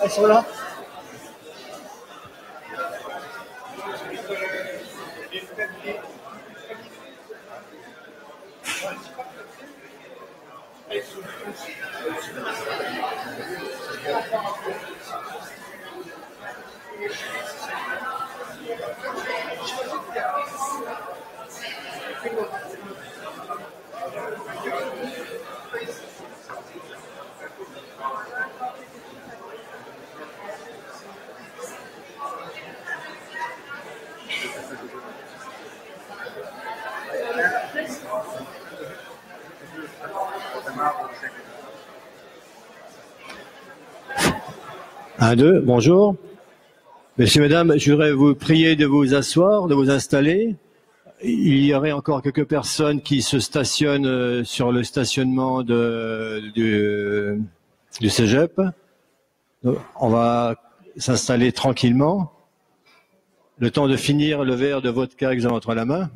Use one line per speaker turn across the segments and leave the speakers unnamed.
Elles sont là.
Un, deux, bonjour. Messieurs, mesdames, je voudrais vous prier de vous asseoir, de vous installer. Il y aurait encore quelques personnes qui se stationnent sur le stationnement du Cégep. On va s'installer tranquillement. Le temps de finir le verre de vodka que j'ai entre la main.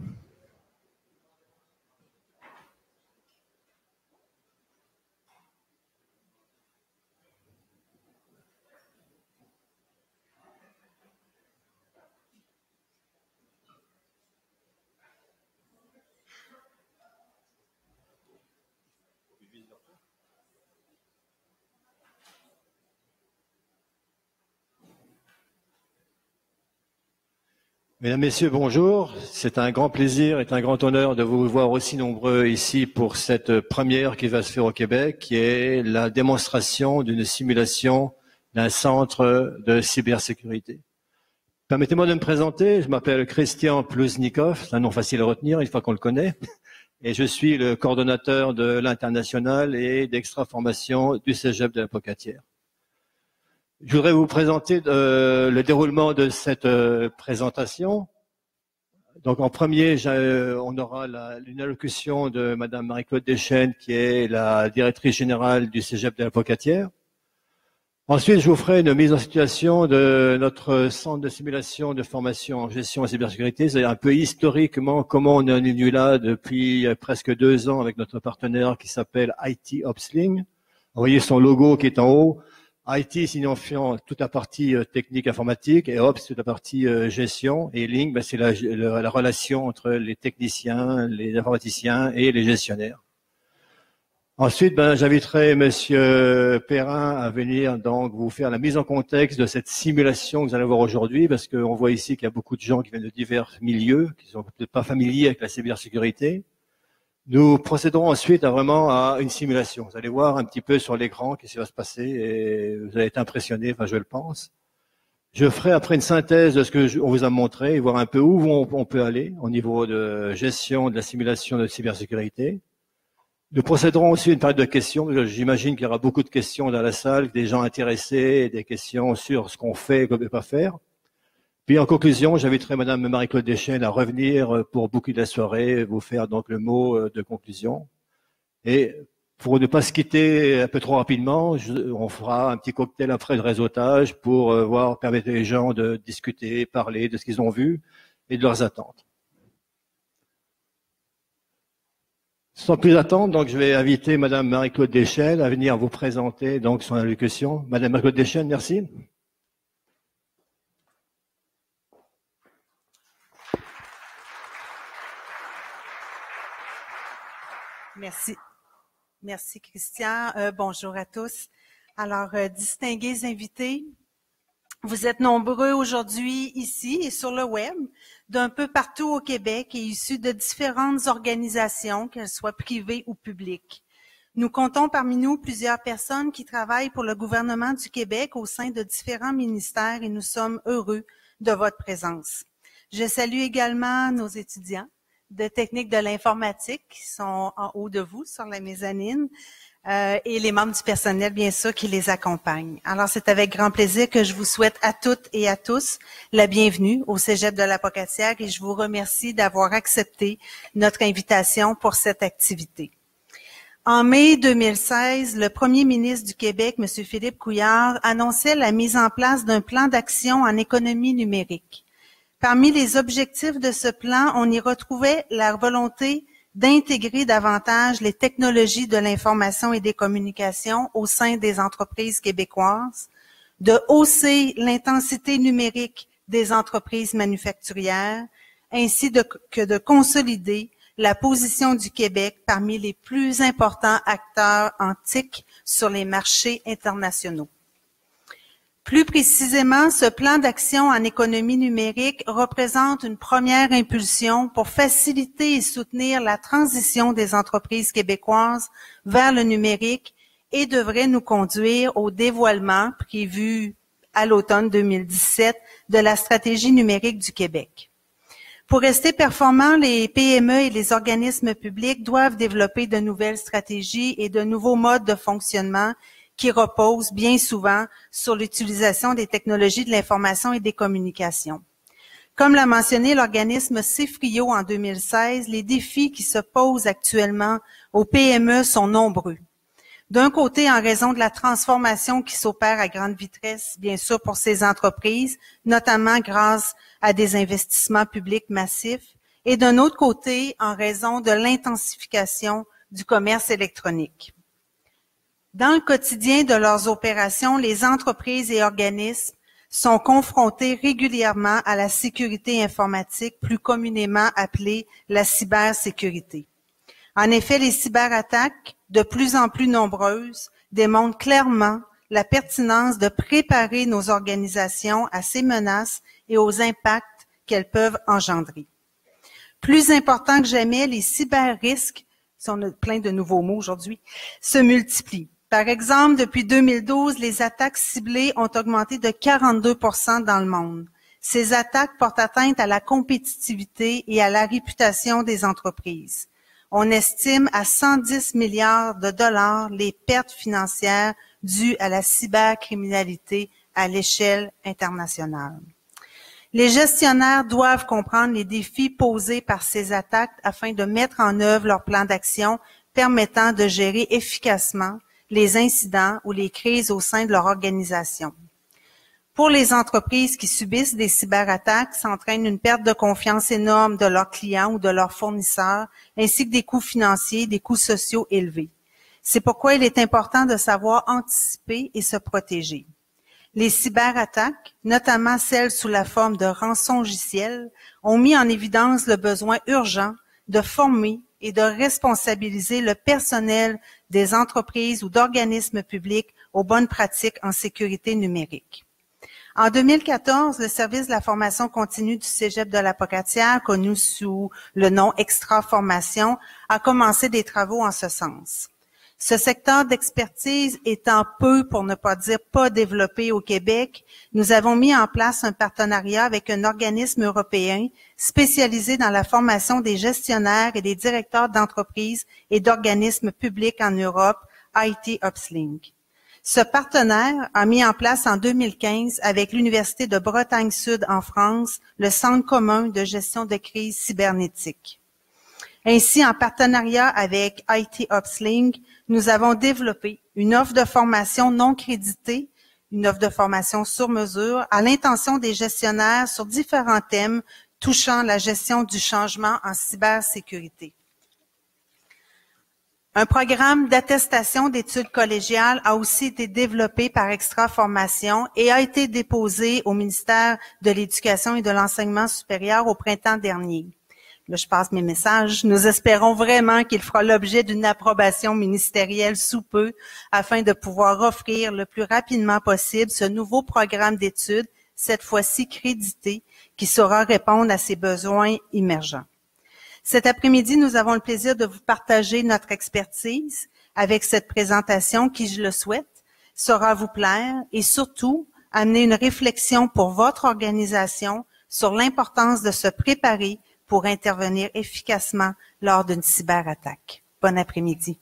Mesdames, Messieurs, bonjour. C'est un grand plaisir et un grand honneur de vous voir aussi nombreux ici pour cette première qui va se faire au Québec, qui est la démonstration d'une simulation d'un centre de cybersécurité. Permettez-moi de me présenter. Je m'appelle Christian Pluznikov, c'est un nom facile à retenir une fois qu'on le connaît, et je suis le coordonnateur de l'international et d'extra-formation du Cégep de la Pocatière. Je voudrais vous présenter le déroulement de cette présentation. Donc en premier, on aura une allocution de Madame Marie-Claude Deschênes, qui est la directrice générale du Cégep de la Pocatière. Ensuite, je vous ferai une mise en situation de notre centre de simulation de formation en gestion et cybersécurité. C'est un peu historiquement comment on est venu là depuis presque 2 ans avec notre partenaire qui s'appelle IT Opsling. Vous voyez son logo qui est en haut. IT signifiant toute la partie technique informatique et Ops toute la partie gestion, et Link, c'est la relation entre les techniciens, les informaticiens et les gestionnaires. Ensuite, j'inviterai Monsieur Perrin à venir donc vous faire la mise en contexte de cette simulation que vous allez voir aujourd'hui, parce qu'on voit ici qu'il y a beaucoup de gens qui viennent de divers milieux, qui sont peut-être pas familiers avec la cybersécurité. Nous procéderons ensuite à une simulation. Vous allez voir un petit peu sur l'écran ce qui va se passer et vous allez être impressionné, enfin je le pense. Je ferai après une synthèse de ce que on vous a montré et voir un peu où on peut aller au niveau de gestion de la simulation de cybersécurité. Nous procéderons aussi à une période de questions. J'imagine qu'il y aura beaucoup de questions dans la salle, des gens intéressés, des questions sur ce qu'on fait et qu'on ne peut pas faire. Puis en conclusion, j'inviterai Madame Marie-Claude Deschênes à revenir pour boucler la soirée, vous faire donc le mot de conclusion. Et pour ne pas se quitter un peu trop rapidement, on fera un petit cocktail après de réseautage pour permettre les gens de discuter, parler de ce qu'ils ont vu et de leurs attentes. Sans plus attendre, donc je vais inviter Madame Marie-Claude Deschênes à venir vous présenter donc son allocution. Madame Marie-Claude Deschênes, merci.
Merci. Merci, Christian. Bonjour à tous. Alors, distingués invités, vous êtes nombreux aujourd'hui ici et sur le web, d'un peu partout au Québec et issus de différentes organisations, qu'elles soient privées ou publiques. Nous comptons parmi nous plusieurs personnes qui travaillent pour le gouvernement du Québec au sein de différents ministères et nous sommes heureux de votre présence. Je salue également nos étudiants de technique de l'informatique qui sont en haut de vous sur la mezzanine et les membres du personnel, bien sûr, qui les accompagnent. Alors, c'est avec grand plaisir que je vous souhaite à toutes et à tous la bienvenue au Cégep de la Pocatière et je vous remercie d'avoir accepté notre invitation pour cette activité. En mai 2016, le premier ministre du Québec, M. Philippe Couillard, annonçait la mise en place d'un plan d'action en économie numérique. Parmi les objectifs de ce plan, on y retrouvait la volonté d'intégrer davantage les technologies de l'information et des communications au sein des entreprises québécoises, de hausser l'intensité numérique des entreprises manufacturières, ainsi que de consolider la position du Québec parmi les plus importants acteurs en TIC sur les marchés internationaux. Plus précisément, ce plan d'action en économie numérique représente une première impulsion pour faciliter et soutenir la transition des entreprises québécoises vers le numérique et devrait nous conduire au dévoilement prévu à l'automne 2017 de la stratégie numérique du Québec. Pour rester performants, les PME et les organismes publics doivent développer de nouvelles stratégies et de nouveaux modes de fonctionnement qui reposent bien souvent sur l'utilisation des technologies de l'information et des communications. Comme l'a mentionné l'organisme CIFRIO en 2016, les défis qui se posent actuellement aux PME sont nombreux. D'un côté, en raison de la transformation qui s'opère à grande vitesse, bien sûr, pour ces entreprises, notamment grâce à des investissements publics massifs, et d'un autre côté, en raison de l'intensification du commerce électronique. Dans le quotidien de leurs opérations, les entreprises et organismes sont confrontés régulièrement à la sécurité informatique, plus communément appelée la cybersécurité. En effet, les cyberattaques, de plus en plus nombreuses, démontrent clairement la pertinence de préparer nos organisations à ces menaces et aux impacts qu'elles peuvent engendrer. Plus important que jamais, les cyber-risques, si on a plein de nouveaux mots aujourd'hui, se multiplient. Par exemple, depuis 2012, les attaques ciblées ont augmenté de 42% dans le monde. Ces attaques portent atteinte à la compétitivité et à la réputation des entreprises. On estime à 110 milliards de dollars les pertes financières dues à la cybercriminalité à l'échelle internationale. Les gestionnaires doivent comprendre les défis posés par ces attaques afin de mettre en œuvre leur plan d'action permettant de gérer efficacement les incidents ou les crises au sein de leur organisation. Pour les entreprises qui subissent des cyberattaques, ça entraîne une perte de confiance énorme de leurs clients ou de leurs fournisseurs, ainsi que des coûts financiers, des coûts sociaux élevés. C'est pourquoi il est important de savoir anticiper et se protéger. Les cyberattaques, notamment celles sous la forme de rançongiciels, ont mis en évidence le besoin urgent de former et de responsabiliser le personnel des entreprises ou d'organismes publics aux bonnes pratiques en sécurité numérique. En 2014, le service de la formation continue du Cégep de la Pocatière, connu sous le nom Extra Formation, a commencé des travaux en ce sens. Ce secteur d'expertise étant peu, pour ne pas dire pas développé au Québec, nous avons mis en place un partenariat avec un organisme européen spécialisé dans la formation des gestionnaires et des directeurs d'entreprises et d'organismes publics en Europe, IT Upslink. Ce partenaire a mis en place en 2015 avec l'Université de Bretagne-Sud en France le Centre commun de gestion de crise cybernétique. Ainsi, en partenariat avec IT Upslink, nous avons développé une offre de formation non créditée, une offre de formation sur mesure, à l'intention des gestionnaires sur différents thèmes touchant la gestion du changement en cybersécurité. Un programme d'attestation d'études collégiales a aussi été développé par Extra Formation et a été déposé au ministère de l'Éducation et de l'Enseignement supérieur au printemps dernier. Là, je passe mes messages. Nous espérons vraiment qu'il fera l'objet d'une approbation ministérielle sous peu afin de pouvoir offrir le plus rapidement possible ce nouveau programme d'études, cette fois-ci crédité, qui saura répondre à ces besoins émergents. Cet après-midi, nous avons le plaisir de vous partager notre expertise avec cette présentation qui, je le souhaite, saura vous plaire et surtout amener une réflexion pour votre organisation sur l'importance de se préparer pour intervenir efficacement lors d'une cyberattaque. Bon après-midi.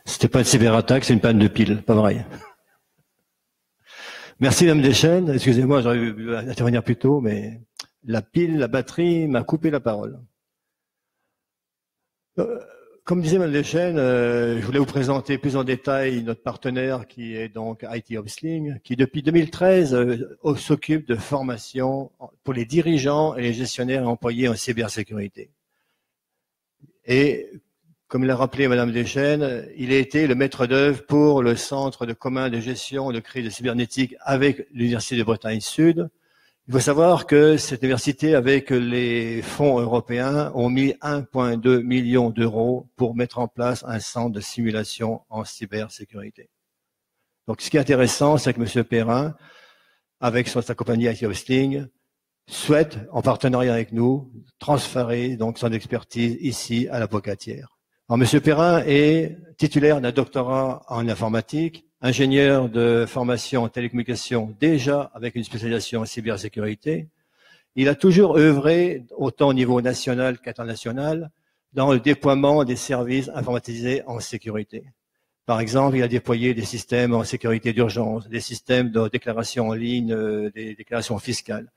C'était pas une cyberattaque, c'est une panne de pile, pas vrai. Merci Madame Deschênes. Excusez-moi, j'aurais dû intervenir plus tôt, mais la pile, la batterie m'a coupé la parole. Comme disait Madame Deschênes, je voulais vous présenter plus en détail notre partenaire qui est donc IT Upslink, qui depuis 2013 s'occupe de formation pour les dirigeants et les gestionnaires et employés en cybersécurité. Et comme l'a rappelé Madame Deschênes, il a été le maître d'œuvre pour le Centre de commun de gestion de crise cybernétique avec l'Université de Bretagne-Sud. Il faut savoir que cette université, avec les fonds européens, ont mis 1,2 million d'euros pour mettre en place un centre de simulation en cybersécurité. Donc, ce qui est intéressant, c'est que M. Perrin, avec sa compagnie IT Upslink, souhaite, en partenariat avec nous, transférer donc son expertise ici à la Pocatière. Alors, M. Perrin est titulaire d'un doctorat en informatique, ingénieur de formation en télécommunications, déjà avec une spécialisation en cybersécurité. Il a toujours œuvré, autant au niveau national qu'international, dans le déploiement des services informatisés en sécurité. Par exemple, il a déployé des systèmes en sécurité d'urgence, des systèmes de déclaration en ligne, des déclarations fiscales.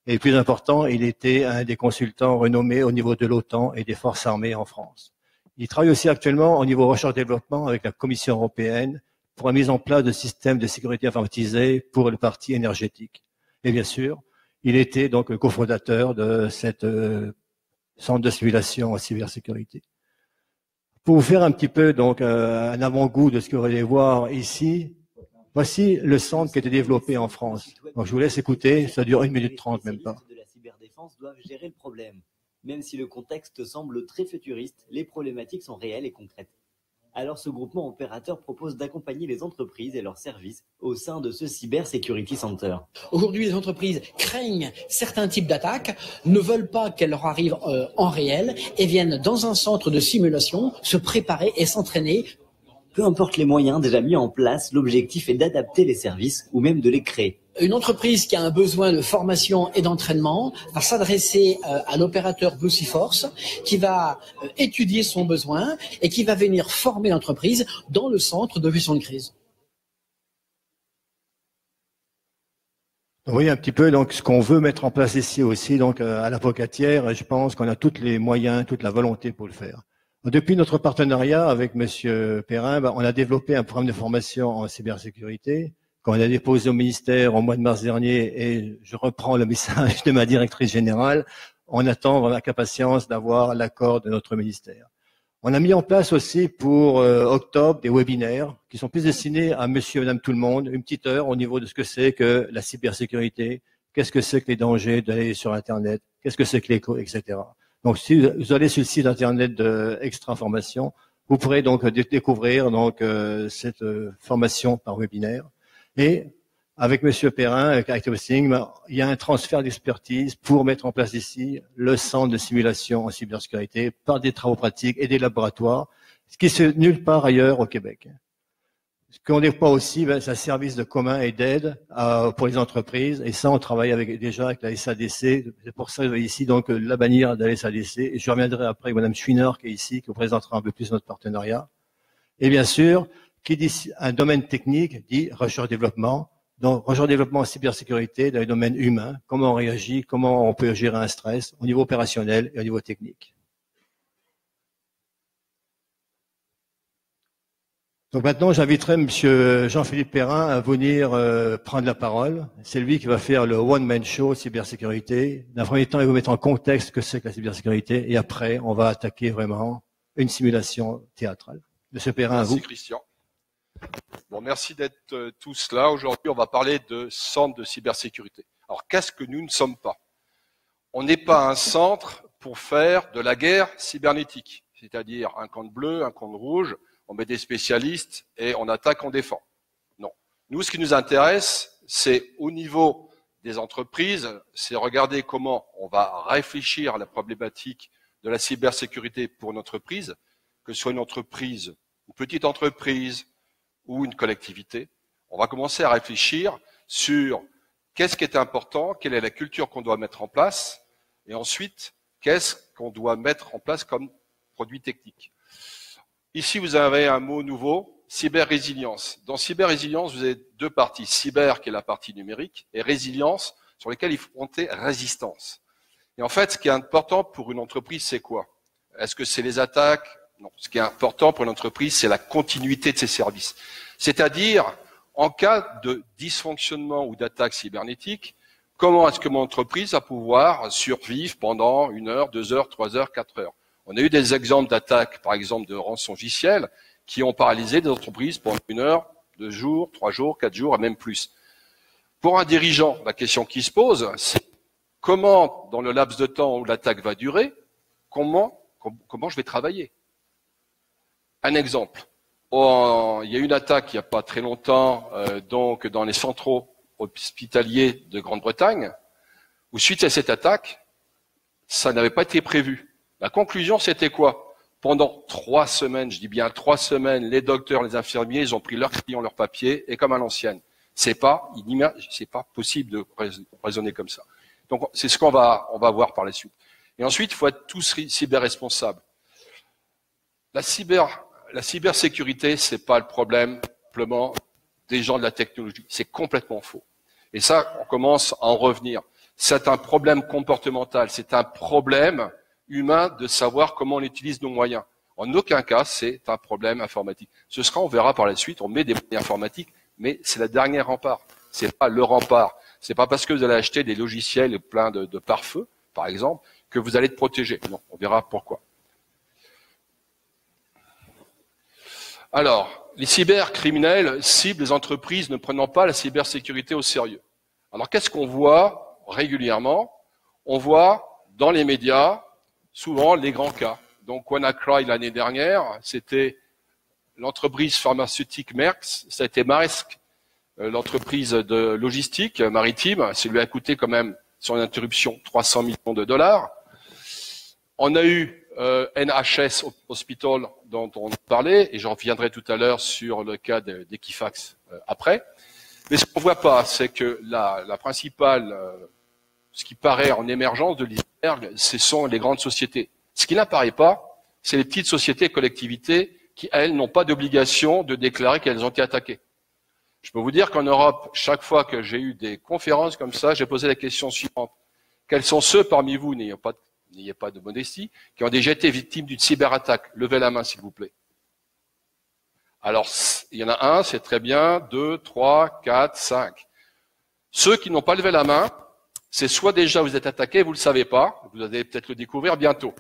Et le plus important, il était un des consultants renommés au niveau de l'OTAN et des forces armées en France. Il travaille aussi actuellement au niveau recherche-développement avec la Commission européenne pour la mise en place de systèmes de sécurité informatisés pour le parti énergétique. Et bien sûr, il était donc le cofondateur de cette centre de simulation en cybersécurité. Pour vous faire un petit peu donc un avant-goût de ce que vous allez voir ici, voici le centre qui a été développé en France. Donc je vous laisse écouter, ça dure 1 minute 30 même pas.
Les spécialistes de la cyberdéfense doivent gérer le problème. Même si le contexte semble très futuriste, les problématiques sont réelles et concrètes. Alors ce groupement opérateur propose d'accompagner les entreprises et leurs services au sein de ce Cyber Security Center.
Aujourd'hui, les entreprises craignent certains types d'attaques, ne veulent pas qu'elles leur arrivent en réel et viennent dans un centre de simulation se préparer et s'entraîner.
Peu importe les moyens déjà mis en place, l'objectif est d'adapter les services ou même de les créer.
Une entreprise qui a un besoin de formation et d'entraînement va s'adresser à l'opérateur BlueSeaForce qui va étudier son besoin et qui va venir former l'entreprise dans le centre de gestion de crise.
Vous voyez un petit peu donc ce qu'on veut mettre en place ici aussi donc à l'Avocatière. Je pense qu'on a tous les moyens, toute la volonté pour le faire. Depuis notre partenariat avec Monsieur Perrin, on a développé un programme de formation en cybersécurité qu'on a déposé au ministère au mois de mars dernier, et je reprends le message de ma directrice générale. On attend avec impatience d'avoir l'accord de notre ministère. On a mis en place aussi pour octobre des webinaires qui sont plus destinés à monsieur et madame tout le monde, une petite heure au niveau de ce que c'est que la cybersécurité, qu'est-ce que c'est que les dangers d'aller sur Internet, qu'est-ce que c'est que l'écho, etc. Donc, si vous allez sur le site Internet de Extra Formation, vous pourrez donc découvrir donc cette formation par webinaire. Et avec Monsieur Perrin, avec Activesting, il y a un transfert d'expertise pour mettre en place ici le centre de simulation en cybersécurité par des travaux pratiques et des laboratoires, ce qui se nulle part ailleurs au Québec. Ce qu'on n'est pas aussi, c'est un service de commun et d'aide pour les entreprises. Et ça, on travaille déjà avec la SADC. C'est pour ça que vous voyez ici donc la bannière de la SADC. Et je reviendrai après avec Madame Schwiner qui est ici, qui vous présentera un peu plus notre partenariat. Et bien sûr, qui dit un domaine technique dit recherche-développement. Donc, recherche-développement en cybersécurité dans les domaines humains. Comment on réagit, comment on peut gérer un stress au niveau opérationnel et au niveau technique. Donc maintenant, j'inviterai Monsieur Jean-Philippe Perrin à venir prendre la parole. C'est lui qui va faire le one-man show cybersécurité. D'un premier temps, il va mettre en contexte ce que c'est que la cybersécurité, et après, on va attaquer vraiment une simulation théâtrale. Monsieur Perrin, à vous.
Merci Christian. Bon, merci d'être tous là. Aujourd'hui, on va parler de centre de cybersécurité. Alors, qu'est-ce que nous ne sommes pas? On n'est pas un centre pour faire de la guerre cybernétique, c'est-à-dire un camp de bleu, un camp de rouge. On met des spécialistes et on attaque, on défend. Non. Nous, ce qui nous intéresse, c'est au niveau des entreprises, c'est regarder comment on va réfléchir à la problématique de la cybersécurité pour une entreprise, que ce soit une entreprise, une petite entreprise ou une collectivité. On va commencer à réfléchir sur qu'est-ce qui est important, quelle est la culture qu'on doit mettre en place, et ensuite, qu'est-ce qu'on doit mettre en place comme produit technique. Ici, vous avez un mot nouveau, cyber-résilience. Dans cyber-résilience, vous avez deux parties. Cyber, qui est la partie numérique, et résilience, sur lesquelles il faut compter résistance. Et en fait, ce qui est important pour une entreprise, c'est quoi? Est-ce que c'est les attaques? Non. Ce qui est important pour une entreprise, c'est la continuité de ses services. C'est-à-dire, en cas de dysfonctionnement ou d'attaque cybernétique, comment est-ce que mon entreprise va pouvoir survivre pendant 1 heure, 2 heures, 3 heures, 4 heures? On a eu des exemples d'attaques, par exemple de rançongiciel, qui ont paralysé des entreprises pendant 1 heure, 2 jours, 3 jours, 4 jours et même plus. Pour un dirigeant, la question qui se pose, c'est comment, dans le laps de temps où l'attaque va durer, comment je vais travailler? Un exemple. Il y a eu une attaque il n'y a pas très longtemps, donc dans les centres hospitaliers de Grande-Bretagne, où suite à cette attaque, ça n'avait pas été prévu. La conclusion, c'était quoi? Pendant 3 semaines, je dis bien 3 semaines, les docteurs, les infirmiers, ils ont pris leurs clients, leurs papiers, et comme à l'ancienne. C'est pas possible de raisonner comme ça. Donc, c'est ce qu'on va voir par la suite. Et ensuite, il faut être tous cyber-responsables. La cybersécurité, c'est pas le problème simplement des gens de la technologie. C'est complètement faux. Et ça, on commence à en revenir. C'est un problème comportemental. C'est un problème humain de savoir comment on utilise nos moyens. En aucun cas, c'est un problème informatique. Ce sera, on verra par la suite, on met des moyens informatiques, mais c'est la dernière rempart. C'est pas le rempart. C'est pas parce que vous allez acheter des logiciels pleins de pare-feu, par exemple, que vous allez être protégé. Non, on verra pourquoi. Alors, les cybercriminels ciblent les entreprises ne prenant pas la cybersécurité au sérieux. Alors, qu'est-ce qu'on voit régulièrement? On voit dans les médias souvent les grands cas. Donc, WannaCry l'année dernière, c'était l'entreprise pharmaceutique Merck, ça a été Maersk, l'entreprise de logistique maritime, ça lui a coûté quand même, son interruption, 300 millions de dollars. On a eu NHS Hospital dont on parlait, et j'en reviendrai tout à l'heure sur le cas d'Equifax après. Mais ce qu'on ne voit pas, c'est que la principale, ce qui paraît en émergence de l'iceberg, ce sont les grandes sociétés. Ce qui n'apparaît pas, c'est les petites sociétés et collectivités qui, elles, n'ont pas d'obligation de déclarer qu'elles ont été attaquées. Je peux vous dire qu'en Europe, chaque fois que j'ai eu des conférences comme ça, j'ai posé la question suivante. Quels sont ceux parmi vous, n'ayez pas de modestie, qui ont déjà été victimes d'une cyberattaque? Levez la main, s'il vous plaît. Alors, il y en a un, c'est très bien, 2, 3, 4, 5. Ceux qui n'ont pas levé la main, c'est soit déjà vous êtes attaqué, vous ne le savez pas, vous allez peut-être le découvrir bientôt.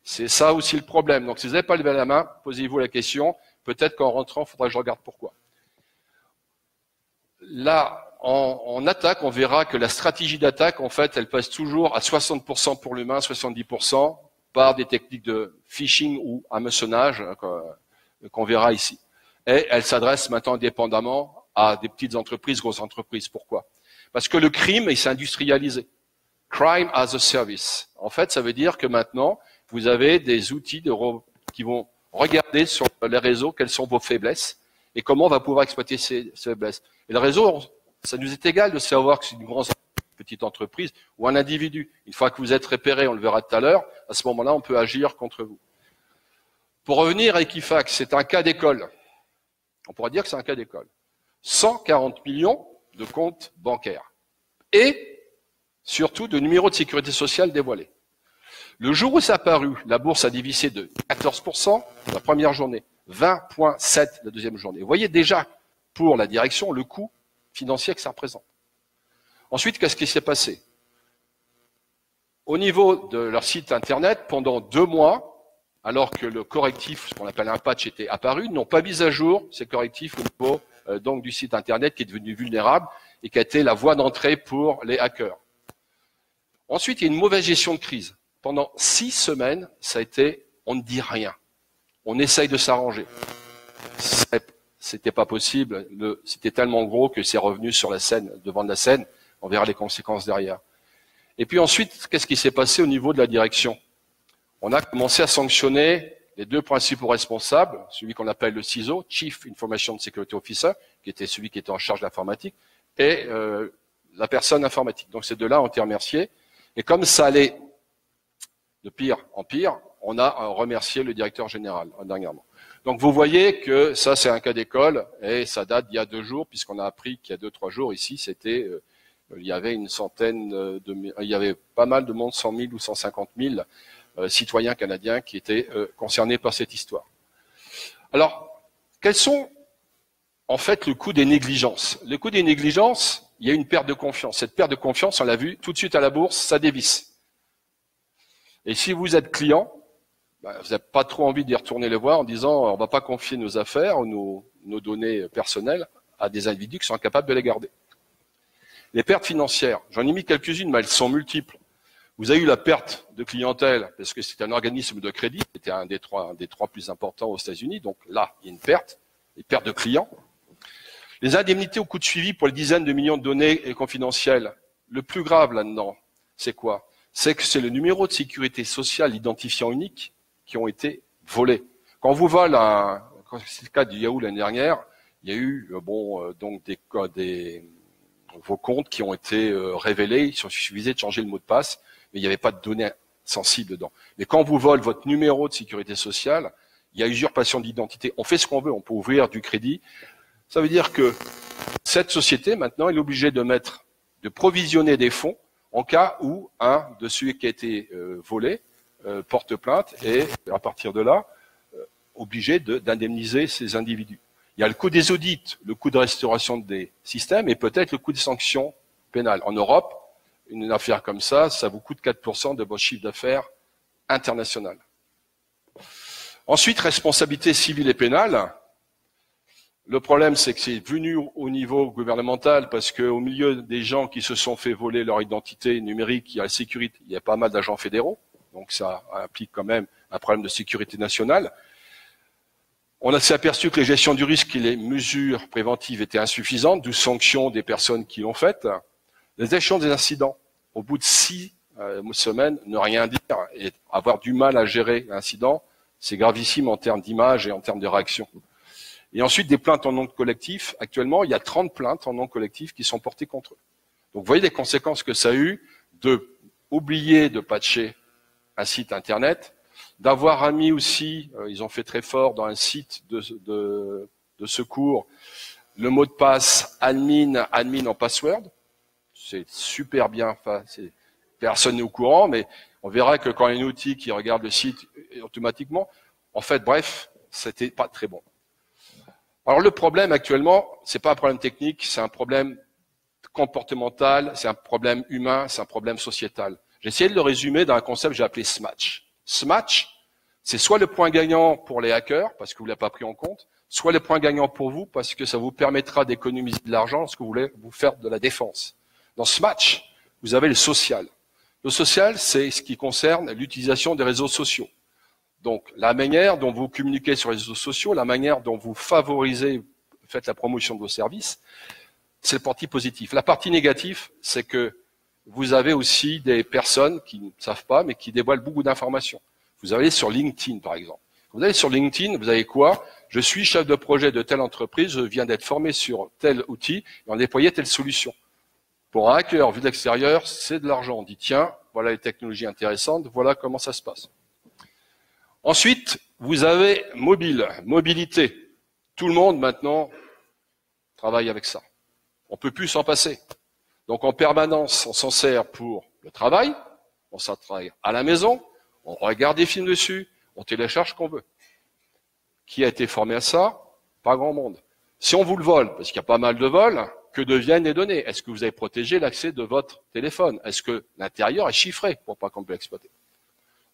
C'est ça aussi le problème. Donc, si vous n'avez pas levé la main, posez-vous la question. Peut-être qu'en rentrant, il faudra que je regarde pourquoi. Là, en attaque, on verra que la stratégie d'attaque, en fait, elle passe toujours à 60% pour l'humain, 70% par des techniques de phishing ou hameçonnage qu'on verra ici. Et elle s'adresse maintenant indépendamment à des petites entreprises, grosses entreprises. Pourquoi? Parce que le crime, il s'est industrialisé. Crime as a service. En fait, ça veut dire que maintenant, vous avez des outils qui vont regarder sur les réseaux quelles sont vos faiblesses et comment on va pouvoir exploiter ces faiblesses. Et le réseau, ça nous est égal de savoir que c'est une grande petite entreprise ou un individu. Une fois que vous êtes repéré, on le verra tout à l'heure, à ce moment-là, on peut agir contre vous. Pour revenir à Equifax, c'est un cas d'école. On pourrait dire que c'est un cas d'école. 140 millions de comptes bancaires. Et surtout de numéros de sécurité sociale dévoilés. Le jour où ça a apparu, la bourse a dévissé de 14% la première journée, 20,7% la deuxième journée. Vous voyez déjà, pour la direction, le coût financier que ça représente. Ensuite, qu'est-ce qui s'est passé? Au niveau de leur site internet, pendant 2 mois, alors que le correctif, ce qu'on appelle un patch, était apparu, n'ont pas mis à jour ces correctifs au niveau donc du site internet qui est devenu vulnérable et qui a été la voie d'entrée pour les hackers. Ensuite, il y a une mauvaise gestion de crise. Pendant 6 semaines, ça a été on ne dit rien. On essaye de s'arranger. C'était pas possible. C'était tellement gros que c'est revenu sur la scène, devant de la scène. On verra les conséquences derrière. Et puis ensuite, qu'est-ce qui s'est passé au niveau de la direction? On a commencé à sanctionner les 2 principaux responsables, celui qu'on appelle le CISO, Chief Information Security Officer, qui était celui qui était en charge de l'informatique, et la personne informatique. Donc ces 2-là ont été remerciés. Et comme ça allait de pire en pire, on a remercié le directeur général dernièrement. Donc vous voyez que ça c'est un cas d'école et ça date d'il y a 2 jours, puisqu'on a appris qu'il y a 2-3 jours ici, c'était il y avait une centaine il y avait pas mal de monde, 100 000 ou 150 000 citoyens canadiens qui étaient concernés par cette histoire. Alors, quels sont en fait le coût des négligences? Le coût des négligences, il y a une perte de confiance. Cette perte de confiance, on l'a vu tout de suite à la bourse, ça dévisse. Et si vous êtes client, vous n'avez pas trop envie d'y retourner le voir en disant on ne va pas confier nos affaires ou nos données personnelles à des individus qui sont incapables de les garder. Les pertes financières, j'en ai mis quelques-unes, mais elles sont multiples. Vous avez eu la perte de clientèle, parce que c'est un organisme de crédit, c'était un des trois plus importants aux États-Unis, donc là, il y a une perte, les pertes de clients. Les indemnités au coût de suivi pour les dizaines de millions de données confidentielles. Le plus grave là-dedans, c'est quoi? C'est que c'est le numéro de sécurité sociale identifiant unique qui ont été volés. Quand on vous vole c'est le cas du Yahoo l'année dernière, il y a eu donc vos comptes qui ont été révélés, il suffisait de changer le mot de passe, mais il n'y avait pas de données sensibles dedans. Mais quand on vous vole votre numéro de sécurité sociale, il y a usurpation d'identité. On fait ce qu'on veut, on peut ouvrir du crédit. Ça veut dire que cette société, maintenant, est obligée de provisionner des fonds en cas où un de ceux qui a été volé porte plainte et, à partir de là, obligé d'indemniser ces individus. Il y a le coût des audits, le coût de restauration des systèmes et peut-être le coût des sanctions pénales. En Europe, une affaire comme ça vous coûte 4% de votre chiffre d'affaires international. Ensuite, responsabilité civile et pénale. Le problème, c'est que c'est venu au niveau gouvernemental parce qu'au milieu des gens qui se sont fait voler leur identité numérique, il y a la sécurité, il y a pas mal d'agents fédéraux, donc ça implique quand même un problème de sécurité nationale. On s'est aperçu que les gestions du risque et les mesures préventives étaient insuffisantes, d'où sanctions des personnes qui l'ont fait. Les gestions des incidents, au bout de 6 semaines, ne rien dire et avoir du mal à gérer l'incident, c'est gravissime en termes d'image et en termes de réaction. Et ensuite, des plaintes en nom collectif. Actuellement, il y a 30 plaintes en nom collectif qui sont portées contre eux. Donc, vous voyez les conséquences que ça a eu de oublier de patcher un site Internet, d'avoir mis aussi, ils ont fait très fort dans un site de secours, le mot de passe admin en password. C'est super bien, personne n'est au courant, mais on verra que quand il y a un outil qui regarde le site automatiquement, en fait, bref, c'était pas très bon. Alors le problème actuellement, c'est pas un problème technique, c'est un problème comportemental, c'est un problème humain, c'est un problème sociétal. J'ai essayé de le résumer dans un concept que j'ai appelé SMATCH. SMATCH, c'est soit le point gagnant pour les hackers, parce que vous ne l'avez pas pris en compte, soit le point gagnant pour vous, parce que ça vous permettra d'économiser de l'argent lorsque vous voulez vous faire de la défense. Dans SMATCH, vous avez le social. Le social, c'est ce qui concerne l'utilisation des réseaux sociaux. Donc, la manière dont vous communiquez sur les réseaux sociaux, la manière dont vous favorisez, faites la promotion de vos services, c'est le parti positif. La partie négative, c'est que vous avez aussi des personnes qui ne savent pas, mais qui dévoilent beaucoup d'informations. Vous allez sur LinkedIn, par exemple. Vous allez sur LinkedIn, vous avez quoi? Je suis chef de projet de telle entreprise, je viens d'être formé sur tel outil, et on déployait telle solution. Pour un hacker, vu de l'extérieur, c'est de l'argent. On dit, tiens, voilà les technologies intéressantes, voilà comment ça se passe. Ensuite, vous avez mobilité. Tout le monde maintenant travaille avec ça. On peut plus s'en passer. Donc en permanence, on s'en sert pour le travail, on s'en travaille à la maison, on regarde des films dessus, on télécharge ce qu'on veut. Qui a été formé à ça? Pas grand monde. Si on vous le vole, parce qu'il y a pas mal de vols, que deviennent les données? Est-ce que vous avez protégé l'accès de votre téléphone? Est-ce que l'intérieur est chiffré pour pas qu'on peut l'exploiter?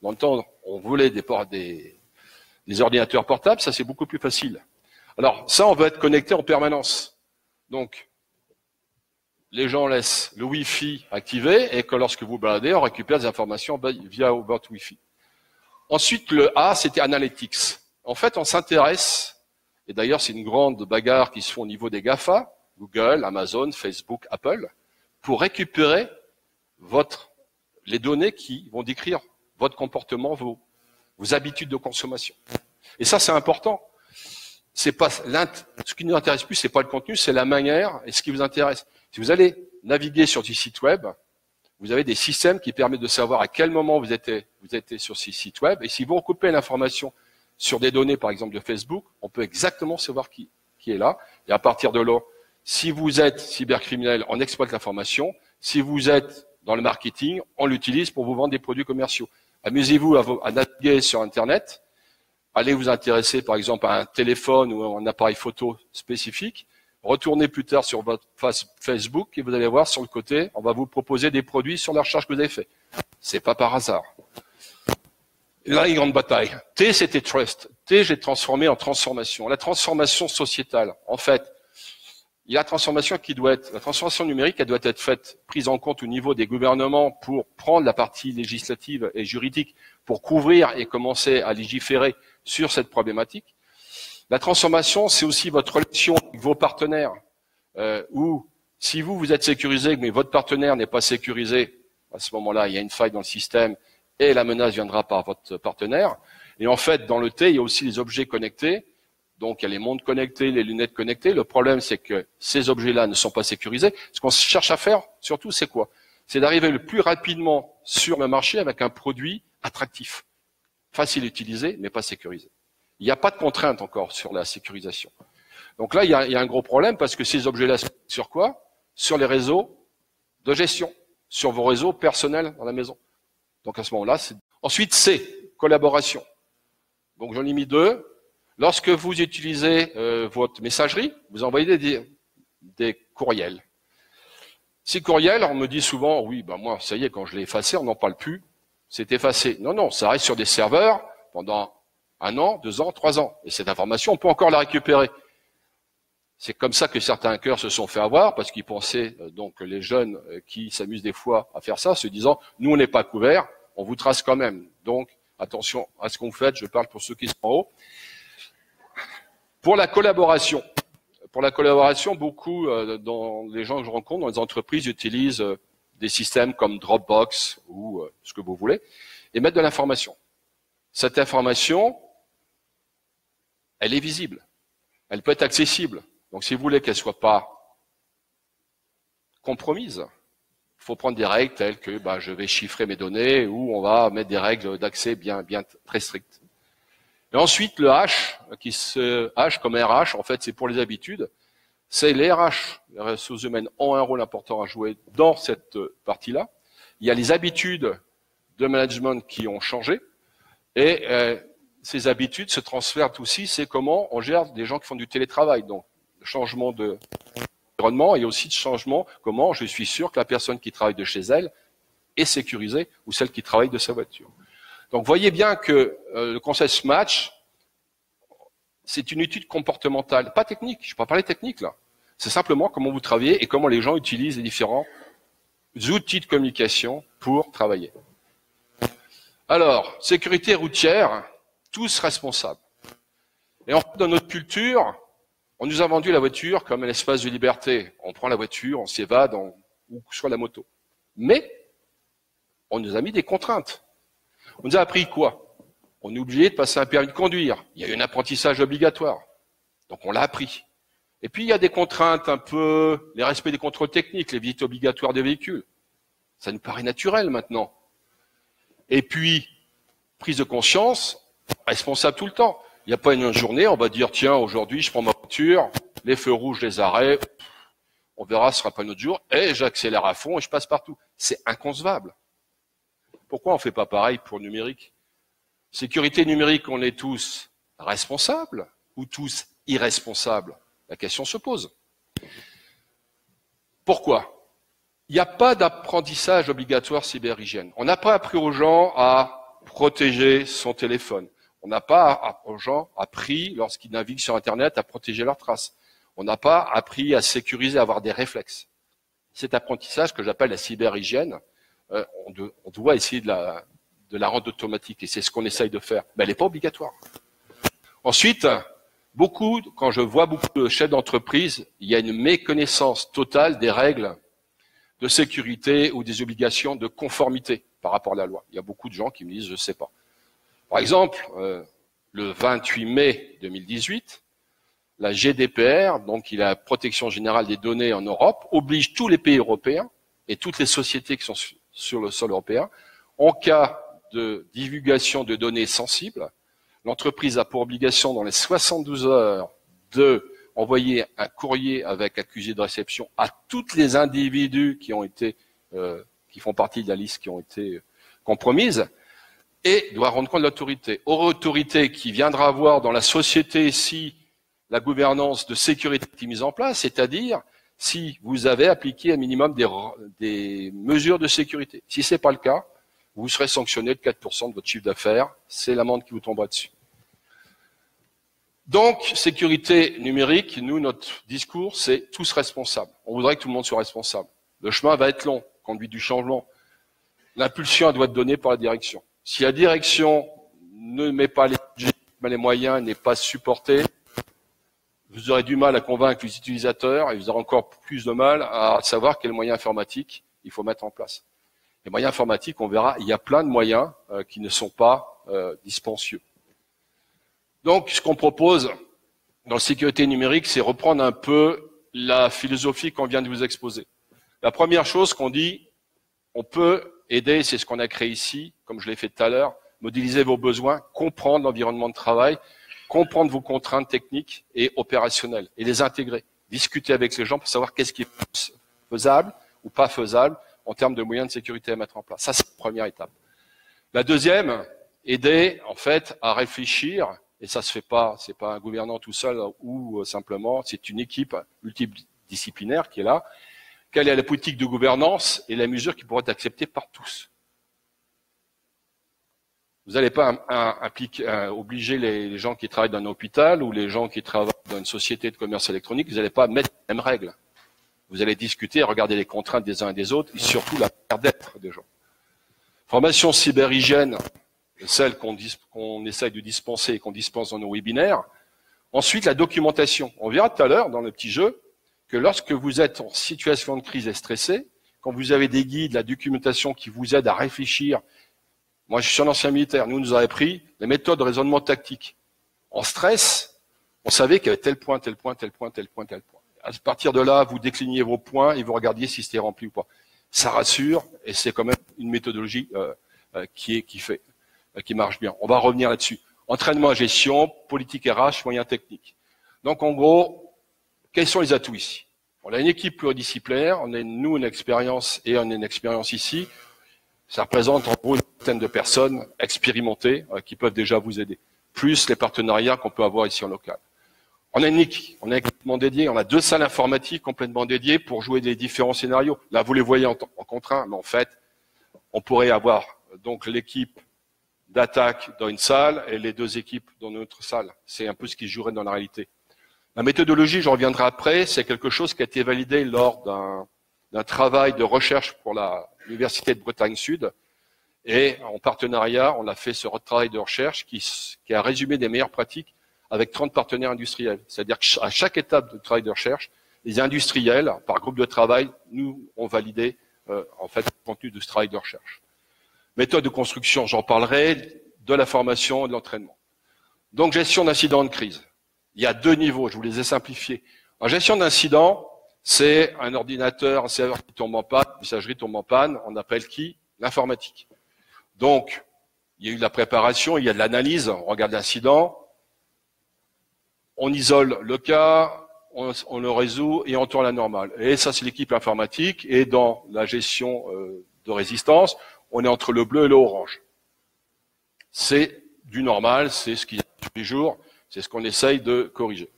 Dans le temps, on voulait des ordinateurs portables, ça c'est beaucoup plus facile. Alors ça, on veut être connecté en permanence. Donc, les gens laissent le Wi-Fi activé et que lorsque vous baladez, on récupère des informations via votre Wi-Fi. Ensuite, le A, c'était Analytics. En fait, on s'intéresse, et d'ailleurs c'est une grande bagarre qui se fait au niveau des GAFA, Google, Amazon, Facebook, Apple, pour récupérer les données qui vont décrire votre comportement, vos habitudes de consommation. Et ça, c'est important. Ce qui nous intéresse plus, c'est pas le contenu, c'est la manière et ce qui vous intéresse. Si vous allez naviguer sur du site web, vous avez des systèmes qui permettent de savoir à quel moment vous étiez sur ces sites web. Et si vous recoupez l'information sur des données, par exemple de Facebook, on peut exactement savoir qui est là. Et à partir de là, si vous êtes cybercriminel, on exploite l'information. Si vous êtes dans le marketing, on l'utilise pour vous vendre des produits commerciaux. Amusez-vous à naviguer sur Internet. Allez vous intéresser, par exemple, à un téléphone ou à un appareil photo spécifique. Retournez plus tard sur votre Facebook et vous allez voir sur le côté, on va vous proposer des produits sur la recherche que vous avez fait. C'est pas par hasard. Et là, une grande bataille. T, c'était trust. T, j'ai transformé en transformation. La transformation sociétale. En fait, il y a la transformation numérique, elle doit être prise en compte au niveau des gouvernements pour prendre la partie législative et juridique pour couvrir et commencer à légiférer sur cette problématique. La transformation, c'est aussi votre relation avec vos partenaires, où si vous êtes sécurisé, mais votre partenaire n'est pas sécurisé, à ce moment-là, il y a une faille dans le système et la menace viendra par votre partenaire. Et en fait, dans le T, il y a aussi les objets connectés. Donc, il y a les montres connectées, les lunettes connectées. Le problème, c'est que ces objets-là ne sont pas sécurisés. Ce qu'on cherche à faire, surtout, c'est quoi? C'est d'arriver le plus rapidement sur le marché avec un produit attractif, facile à utiliser, mais pas sécurisé. Il n'y a pas de contrainte encore sur la sécurisation. Donc là, il y a un gros problème parce que ces objets-là sont sur quoi? Sur les réseaux de gestion, sur vos réseaux personnels dans la maison. Donc à ce moment-là, ensuite, C, collaboration. Donc j'en ai mis 2. Lorsque vous utilisez votre messagerie, vous envoyez des courriels. Ces courriels, on me dit souvent, oui, ben moi, ça y est, quand je l'ai effacé, on n'en parle plus, c'est effacé. Non, non, ça reste sur des serveurs pendant 1 an, 2 ans, 3 ans. Et cette information, on peut encore la récupérer. C'est comme ça que certains hackers se sont fait avoir, parce qu'ils pensaient, donc les jeunes qui s'amusent des fois à faire ça, se disant, nous on n'est pas couverts, on vous trace quand même. Donc, attention à ce qu'on fait, je parle pour ceux qui sont en haut. Pour la collaboration, beaucoup dans les gens que je rencontre, dans les entreprises, utilisent des systèmes comme Dropbox ou ce que vous voulez, et mettent de l'information. Cette information, elle est visible, elle peut être accessible. Donc si vous voulez qu'elle ne soit pas compromise, il faut prendre des règles telles que je vais chiffrer mes données ou on va mettre des règles d'accès bien très strictes. Et ensuite, le H, H comme RH, en fait, c'est pour les habitudes. C'est les RH, les ressources humaines, ont un rôle important à jouer dans cette partie-là. Il y a les habitudes de management qui ont changé. Et ces habitudes se transfèrent aussi, c'est comment on gère des gens qui font du télétravail. Donc, le changement d'environnement et aussi de changement, comment je suis sûr que la personne qui travaille de chez elle est sécurisée ou celle qui travaille de sa voiture. Donc, voyez bien que le concept match, c'est une étude comportementale, pas technique. Je ne vais pas parler technique là. C'est simplement comment vous travaillez et comment les gens utilisent les différents outils de communication pour travailler. Alors, sécurité routière, tous responsables. Et en fait, dans notre culture, on nous a vendu la voiture comme un espace de liberté. On prend la voiture, on s'évade, ou soit la moto. Mais, on nous a mis des contraintes. On nous a appris quoi? On est obligé de passer un permis de conduire. Il y a eu un apprentissage obligatoire. Donc on l'a appris. Et puis il y a des contraintes un peu, les respects des contrôles techniques, les visites obligatoires des véhicules. Ça nous paraît naturel maintenant. Et puis, prise de conscience, responsable tout le temps. Il n'y a pas une journée, on va dire, tiens, aujourd'hui, je prends ma voiture, les feux rouges, les arrêts, on verra, ce sera pas un autre jour, et j'accélère à fond et je passe partout. C'est inconcevable. Pourquoi on ne fait pas pareil pour le numérique? Sécurité numérique, on est tous responsables ou tous irresponsables? La question se pose. Pourquoi? Il n'y a pas d'apprentissage obligatoire cyberhygiène. On n'a pas appris aux gens à protéger son téléphone. On n'a pas aux gens appris, lorsqu'ils naviguent sur Internet, à protéger leurs traces. On n'a pas appris à sécuriser, à avoir des réflexes. Cet apprentissage que j'appelle la cyberhygiène, on doit essayer de la rendre automatique, et c'est ce qu'on essaye de faire. Mais elle n'est pas obligatoire. Ensuite, quand je vois beaucoup de chefs d'entreprise, il y a une méconnaissance totale des règles de sécurité ou des obligations de conformité par rapport à la loi. Il y a beaucoup de gens qui me disent, je ne sais pas. Par exemple, le 28 mai 2018, la GDPR, donc la protection générale des données en Europe, oblige tous les pays européens et toutes les sociétés qui sont sur le sol européen, en cas de divulgation de données sensibles, l'entreprise a pour obligation dans les 72 heures de envoyer un courrier avec accusé de réception à tous les individus qui font partie de la liste qui ont été compromises, et doit rendre compte de l'autorité. Autorité qui viendra voir dans la société si la gouvernance de sécurité est mise en place, c'est-à-dire si vous avez appliqué un minimum des mesures de sécurité. Si ce n'est pas le cas, vous serez sanctionné de 4% de votre chiffre d'affaires. C'est l'amende qui vous tombera dessus. Donc, sécurité numérique, nous, notre discours, c'est tous responsables. On voudrait que tout le monde soit responsable. Le chemin va être long, conduite du changement. L'impulsion, elle doit être donnée par la direction. Si la direction ne met pas les moyens, n'est pas supportée, vous aurez du mal à convaincre les utilisateurs et vous aurez encore plus de mal à savoir quels moyens informatiques il faut mettre en place. Les moyens informatiques, on verra, il y a plein de moyens qui ne sont pas dispensieux. Donc, ce qu'on propose dans la sécurité numérique, c'est reprendre un peu la philosophie qu'on vient de vous exposer. La première chose qu'on dit, on peut aider, c'est ce qu'on a créé ici, comme je l'ai fait tout à l'heure, modéliser vos besoins, comprendre l'environnement de travail, comprendre vos contraintes techniques et opérationnelles, et les intégrer. Discuter avec les gens pour savoir qu'est-ce qui est faisable ou pas faisable en termes de moyens de sécurité à mettre en place. Ça, c'est la première étape. La deuxième, aider, en fait, à réfléchir, et ça se fait pas, c'est pas un gouvernant tout seul ou simplement, c'est une équipe multidisciplinaire qui est là, quelle est la politique de gouvernance et la mesure qui pourrait être acceptée par tous. Vous n'allez pas obliger les gens qui travaillent dans un hôpital ou les gens qui travaillent dans une société de commerce électronique, vous n'allez pas mettre les mêmes règles. Vous allez discuter, regarder les contraintes des uns et des autres, et surtout la manière d'être des gens. Formation cyberhygiène, celle qu'on essaye de dispenser et qu'on dispense dans nos webinaires. Ensuite, la documentation. On verra tout à l'heure dans le petit jeu que lorsque vous êtes en situation de crise et stressé, quand vous avez des guides, la documentation qui vous aide à réfléchir. Moi, je suis un ancien militaire. Nous avons appris les méthodes de raisonnement tactique. En stress, on savait qu'il y avait tel point, tel point, tel point, tel point, tel point. À partir de là, vous décliniez vos points et vous regardiez si c'était rempli ou pas. Ça rassure et c'est quand même une méthodologie qui marche bien. On va revenir là-dessus. Entraînement à gestion, politique RH, moyens techniques. Donc en gros, quels sont les atouts ici? On a une équipe pluridisciplinaire, on a nous une expérience et on a une expérience ici. Ça représente en gros une vingtaine de personnes expérimentées qui peuvent déjà vous aider, plus les partenariats qu'on peut avoir ici en local. On a un équipement dédié, on a 2 salles informatiques complètement dédiées pour jouer des différents scénarios. Là, vous les voyez en contre 1, mais en fait, on pourrait avoir donc l'équipe d'attaque dans une salle et les 2 équipes dans une autre salle. C'est un peu ce qui se jouerait dans la réalité. La méthodologie, j'en reviendrai après, c'est quelque chose qui a été validé lors d'un travail de recherche pour l'Université de Bretagne Sud. Et en partenariat, on a fait ce travail de recherche qui a résumé des meilleures pratiques avec 30 partenaires industriels. C'est-à-dire qu'à chaque étape de travail de recherche, les industriels, par groupe de travail, nous ont validé en fait le contenu de ce travail de recherche. Méthode de construction, j'en parlerai, de la formation et de l'entraînement. Donc gestion d'incidents de crise. Il y a 2 niveaux, je vous les ai simplifiés. En gestion d'incident, c'est un ordinateur, un serveur qui tombe en panne, une messagerie tombe en panne, on appelle qui? L'informatique. Donc, il y a eu de la préparation, il y a de l'analyse, on regarde l'incident, on isole le cas, on le résout et on tourne à la normale. Et ça, c'est l'équipe informatique. Et dans la gestion de résistance, on est entre le bleu et l'orange. C'est du normal, c'est ce qu'il y a tous les jours, c'est ce qu'on essaye de corriger.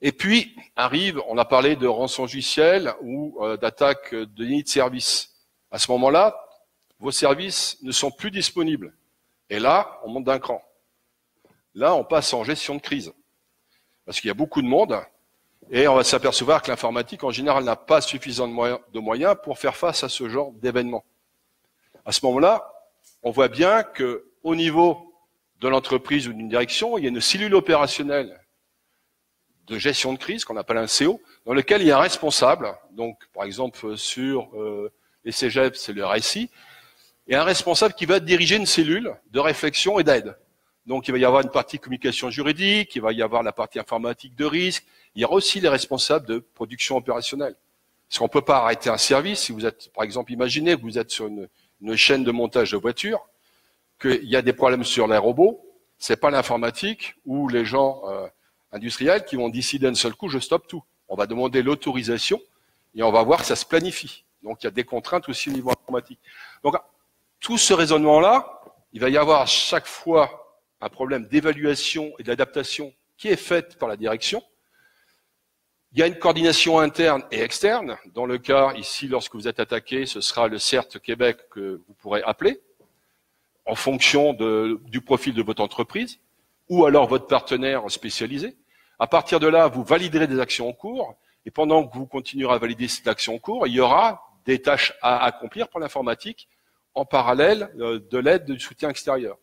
Et puis, arrive, on a parlé de rançon logiciel ou d'attaque de ligne de service. À ce moment-là, vos services ne sont plus disponibles. Et là, on monte d'un cran. Là, on passe en gestion de crise. Parce qu'il y a beaucoup de monde et on va s'apercevoir que l'informatique, en général, n'a pas suffisamment de moyens pour faire face à ce genre d'événements. À ce moment-là, on voit bien qu'au niveau de l'entreprise ou d'une direction, il y a une cellule opérationnelle de gestion de crise, qu'on appelle un CO, dans lequel il y a un responsable. Donc, par exemple, sur les cégeps, c'est le RSI, et un responsable qui va diriger une cellule de réflexion et d'aide. Donc, il va y avoir une partie communication juridique, il va y avoir la partie informatique de risque, il y aura aussi les responsables de production opérationnelle. Parce qu'on ne peut pas arrêter un service, si vous êtes, par exemple, imaginez que vous êtes sur une chaîne de montage de voitures, qu'il y a des problèmes sur les robots, c'est pas l'informatique ou les gens industriels qui vont décider d'un seul coup, je stoppe tout. On va demander l'autorisation et on va voir que ça se planifie. Donc, il y a des contraintes aussi au niveau informatique. Donc, tout ce raisonnement-là, il va y avoir à chaque fois un problème d'évaluation et d'adaptation qui est faite par la direction. Il y a une coordination interne et externe. Dans le cas, ici, lorsque vous êtes attaqué, ce sera le CERT Québec que vous pourrez appeler en fonction du profil de votre entreprise ou alors votre partenaire spécialisé. À partir de là, vous validerez des actions en cours et pendant que vous continuerez à valider ces actions en cours, il y aura des tâches à accomplir pour l'informatique en parallèle de l'aide du soutien extérieur.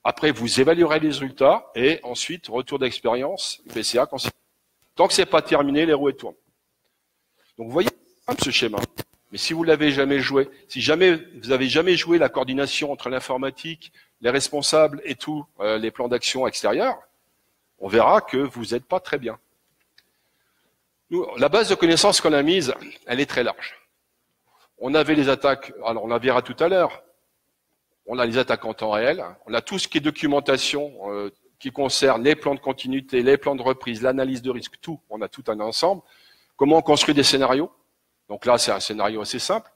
Après, vous évaluerez les résultats et ensuite, retour d'expérience, PCA. Tant que c'est pas terminé, les roues tournent. Donc, vous voyez ce schéma. Mais si vous l'avez jamais joué, si jamais vous avez jamais joué la coordination entre l'informatique, les responsables et tous les plans d'action extérieurs, on verra que vous n'êtes pas très bien. Nous, la base de connaissances qu'on a mise, elle est très large. On avait les attaques, alors on la verra tout à l'heure, on a les attaques en temps réel, on a tout ce qui est documentation qui concerne les plans de continuité, les plans de reprise, l'analyse de risque, tout, on a tout un ensemble. Comment on construit des scénarios? Donc là, c'est un scénario assez simple.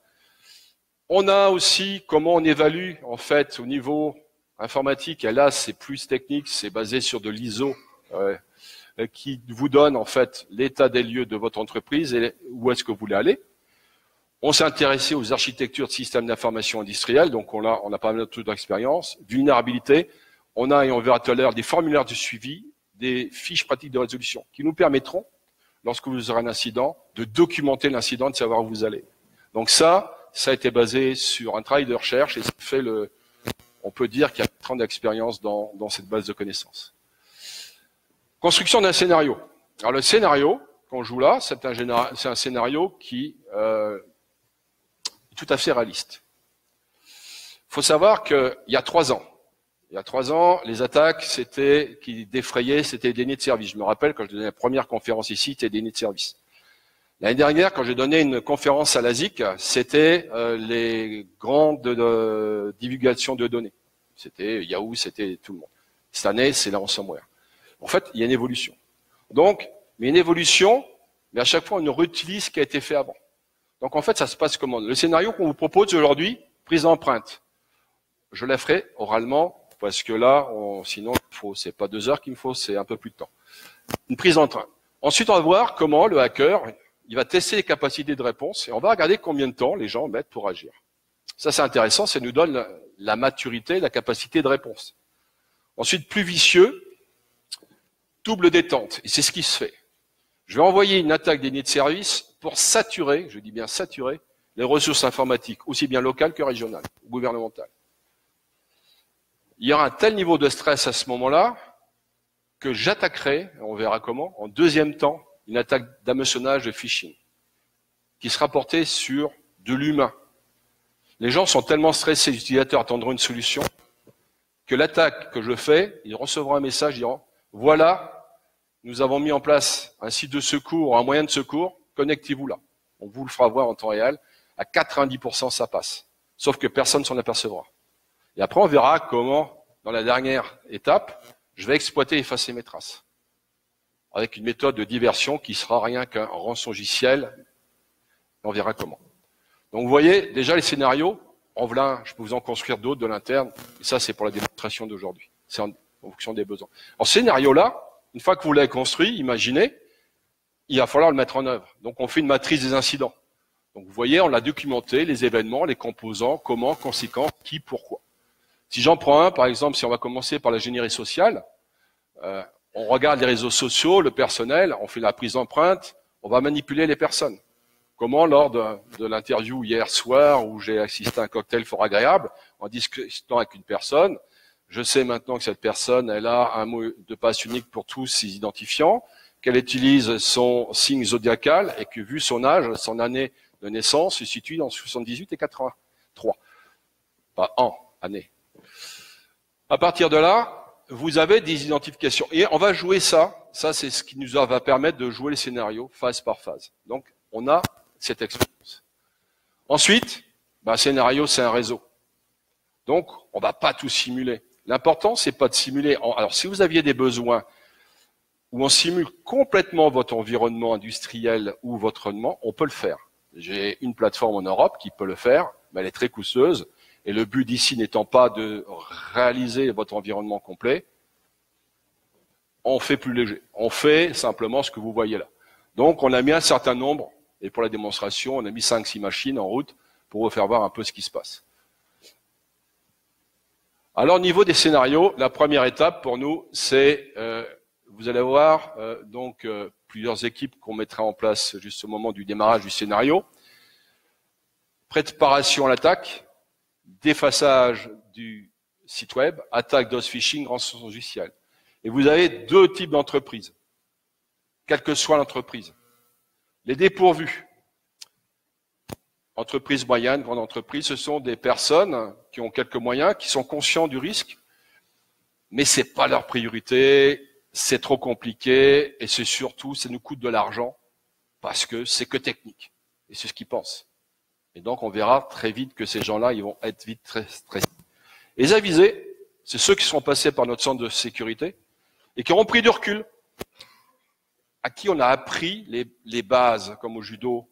On a aussi comment on évalue, en fait, au niveau informatique, et là, c'est plus technique, c'est basé sur de l'ISO qui vous donne en fait l'état des lieux de votre entreprise et où est-ce que vous voulez aller. On s'est intéressé aux architectures de systèmes d'information industriels, donc on a pas mal d'expérience, vulnérabilité. On a, et on verra tout à l'heure, des formulaires de suivi, des fiches pratiques de résolution qui nous permettront, lorsque vous aurez un incident, de documenter l'incident, de savoir où vous allez. Donc ça a été basé sur un travail de recherche et ça fait on peut dire qu'il y a 30 ans d'expérience dans cette base de connaissances. Construction d'un scénario. Alors le scénario qu'on joue là, c'est un scénario qui est tout à fait réaliste. Il faut savoir qu'il y a 3 ans, les attaques qui défrayaient, c'était les dénis de service. Je me rappelle quand je donnais la première conférence ici, c'était les dénis de service. L'année dernière, quand j'ai donné une conférence à l'ASIC, c'était les grandes divulgations de données. C'était Yahoo, c'était tout le monde. Cette année, c'est la ransomware. En fait, il y a une évolution. Donc, mais une évolution, mais à chaque fois, on réutilise ce qui a été fait avant. Donc, en fait, ça se passe comment? Le scénario qu'on vous propose aujourd'hui, prise d'empreinte. Je la ferai oralement, parce que là, sinon, c'est pas 2 heures qu'il me faut, c'est un peu plus de temps. Une prise d'empreinte. Ensuite, on va voir comment le hacker, il va tester les capacités de réponse et on va regarder combien de temps les gens mettent pour agir. Ça, c'est intéressant, ça nous donne la maturité, la capacité de réponse. Ensuite, plus vicieux, double détente. Et c'est ce qui se fait. Je vais envoyer une attaque des nids de service pour saturer, je dis bien saturer, les ressources informatiques, aussi bien locales que régionales, ou gouvernementales. Il y aura un tel niveau de stress à ce moment-là que j'attaquerai, on verra comment, en deuxième temps, une attaque d'hameçonnage de phishing qui sera portée sur de l'humain. Les gens sont tellement stressés, les utilisateurs attendront une solution, que l'attaque que je fais, ils recevront un message disant « Voilà, nous avons mis en place un site de secours, un moyen de secours, connectez-vous là. » On vous le fera voir en temps réel. À 90%, ça passe. Sauf que personne s'en apercevra. Et après, on verra comment, dans la dernière étape, je vais exploiter et effacer mes traces. Avec une méthode de diversion qui sera rien qu'un rançongiciel. On verra comment. Donc vous voyez, déjà les scénarios, en voilà, je peux vous en construire d'autres de l'interne. Et ça, c'est pour la démonstration d'aujourd'hui. C'est en fonction des besoins. En scénario-là, une fois que vous l'avez construit, imaginez, il va falloir le mettre en œuvre. Donc on fait une matrice des incidents. Donc vous voyez, on l'a documenté, les événements, les composants, comment, conséquences, qui, pourquoi. Si j'en prends un, par exemple, si on va commencer par l'ingénierie sociale, on regarde les réseaux sociaux, le personnel, on fait la prise d'empreinte, on va manipuler les personnes. Comment, lors de l'interview hier soir, où j'ai assisté à un cocktail fort agréable, en discutant avec une personne, je sais maintenant que cette personne, elle a un mot de passe unique pour tous ses identifiants, qu'elle utilise son signe zodiacal et que, vu son âge, son année de naissance se situe entre 78 et 83. Pas an, année. À partir de là, vous avez des identifications. Et on va jouer ça. Ça, c'est ce qui nous va permettre de jouer les scénarios phase par phase. Donc, on a cette expérience. Ensuite, un scénario, c'est un réseau. Donc, on va pas tout simuler. L'important, c'est pas de simuler. Alors, si vous aviez des besoins où on simule complètement votre environnement industriel ou votre rendement, on peut le faire. J'ai une plateforme en Europe qui peut le faire, mais elle est très coûteuse. Et le but d'ici n'étant pas de réaliser votre environnement complet, on fait plus léger. On fait simplement ce que vous voyez là. Donc, on a mis un certain nombre, et pour la démonstration, on a mis 5-6 machines en route pour vous faire voir un peu ce qui se passe. Alors, au niveau des scénarios, la première étape pour nous, c'est, vous allez voir, plusieurs équipes qu'on mettra en place juste au moment du démarrage du scénario. Préparation à l'attaque, d'effaçage du site web, attaque DOS phishing, rançongiciel. Et vous avez 2 types d'entreprises, quelle que soit l'entreprise. Les dépourvus, entreprises moyennes, grandes entreprises, ce sont des personnes qui ont quelques moyens, qui sont conscients du risque, mais c'est pas leur priorité, c'est trop compliqué, et c'est surtout, ça nous coûte de l'argent, parce que c'est que technique. Et c'est ce qu'ils pensent. Et donc, on verra très vite que ces gens-là, ils vont être vite très stressés. Et les avisés, c'est ceux qui sont passés par notre centre de sécurité et qui auront pris du recul, à qui on a appris les bases, comme au judo,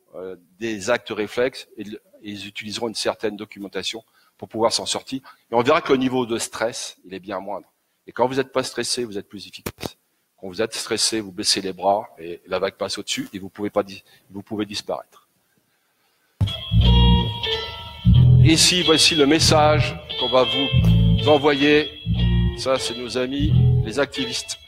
des actes réflexes, et ils utiliseront une certaine documentation pour pouvoir s'en sortir. Et on verra que le niveau de stress, il est bien moindre. Et quand vous n'êtes pas stressé, vous êtes plus efficace. Quand vous êtes stressé, vous baissez les bras et la vague passe au-dessus et vous pouvez disparaître. Ici, voici le message qu'on va vous envoyer. Ça, c'est nos amis, les activistes.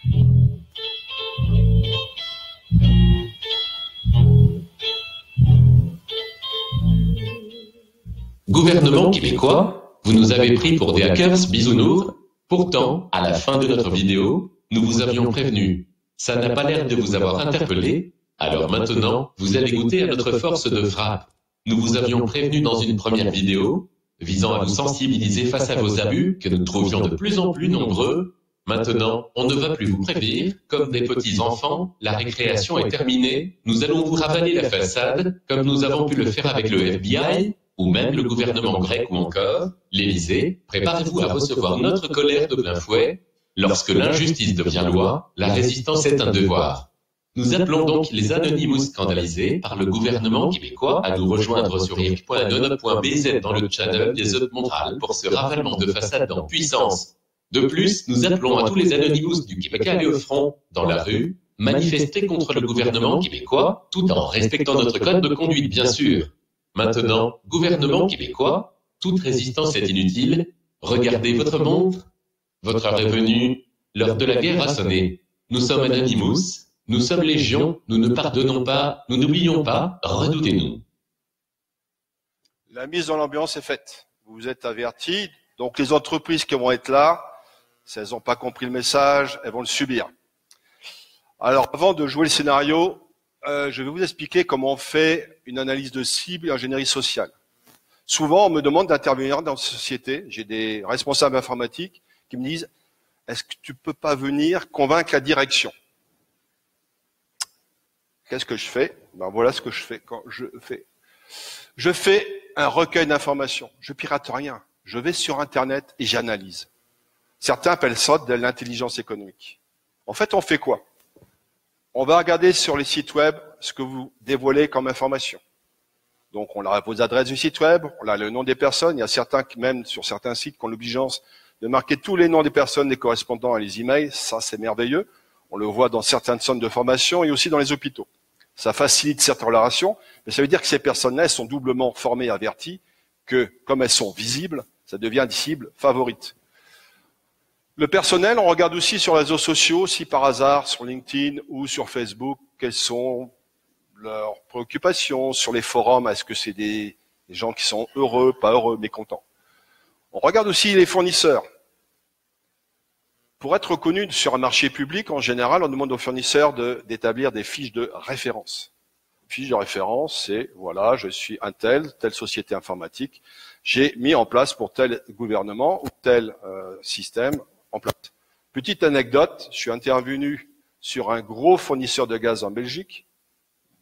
Gouvernement québécois, vous nous avez pris pour des hackers bisounours. Pourtant, à la fin de notre vidéo, nous vous avions prévenu. Ça n'a pas l'air de vous avoir interpellé. Alors maintenant, vous allez goûter à notre force de frappe. Nous vous avions prévenu dans une première vidéo, visant à vous sensibiliser face à vos abus que nous trouvions de plus en plus nombreux. Maintenant, on ne va plus vous prévenir. Comme des petits enfants, la récréation est terminée. Nous allons vous ravaler la façade, comme nous avons pu le faire avec le FBI, ou même le gouvernement grec ou encore l'Élysée. Préparez-vous à recevoir notre colère de plein fouet. Lorsque l'injustice devient loi, la résistance est un devoir. Nous appelons donc les anonymous scandalisés par le gouvernement québécois à nous rejoindre sur ric.nonop.bz dans le channel des Autres Montréal pour ce ravalement de façade en puissance. De plus, nous appelons à tous les anonymous du Québec à aller au front, dans la rue, manifester contre le gouvernement québécois, tout en respectant notre code de conduite, bien sûr. Maintenant, gouvernement québécois, toute résistance est inutile. Regardez votre montre. Votre heure est venue. L'heure de la guerre a sonné. Nous sommes Anonymous. Nous sommes Légion. Nous ne pardonnons pas. Nous n'oublions pas. Redoutez-nous.
La mise dans l'ambiance est faite. Vous êtes avertis. Donc les entreprises qui vont être là, si elles n'ont pas compris le message, elles vont le subir. Alors avant de jouer le scénario, je vais vous expliquer comment on fait une analyse de cible et ingénierie sociale. Souvent, on me demande d'intervenir dans la société. J'ai des responsables informatiques qui me disent « Est-ce que tu peux pas venir convaincre la direction ?» Qu'est-ce que je fais? Ben voilà ce que je fais quand je fais. Je fais un recueil d'informations. Je pirate rien. Je vais sur Internet et j'analyse. Certains appellent ça de l'intelligence économique. En fait, on fait quoi? On va regarder sur les sites web ce que vous dévoilez comme information. Donc, on a vos adresses du site web, on a le nom des personnes. Il y a certains qui, même sur certains sites, qui ont l'obligeance de marquer tous les noms des personnes, des correspondants et les emails. Ça, c'est merveilleux. On le voit dans certaines centres de formation et aussi dans les hôpitaux. Ça facilite certaines relations, mais ça veut dire que ces personnes-là sont doublement formées et averties que, comme elles sont visibles, ça devient des cibles favorites. Le personnel, on regarde aussi sur les réseaux sociaux, si par hasard, sur LinkedIn ou sur Facebook, quelles sont leurs préoccupations. Sur les forums, est-ce que c'est des gens qui sont heureux, pas heureux, mécontents. On regarde aussi les fournisseurs. Pour être reconnu sur un marché public, en général, on demande aux fournisseurs d'établir des fiches de référence. Fiche de référence, c'est, voilà, je suis un telle société informatique, j'ai mis en place pour tel gouvernement ou tel système en place. Petite anecdote, je suis intervenu sur un gros fournisseur de gaz en Belgique,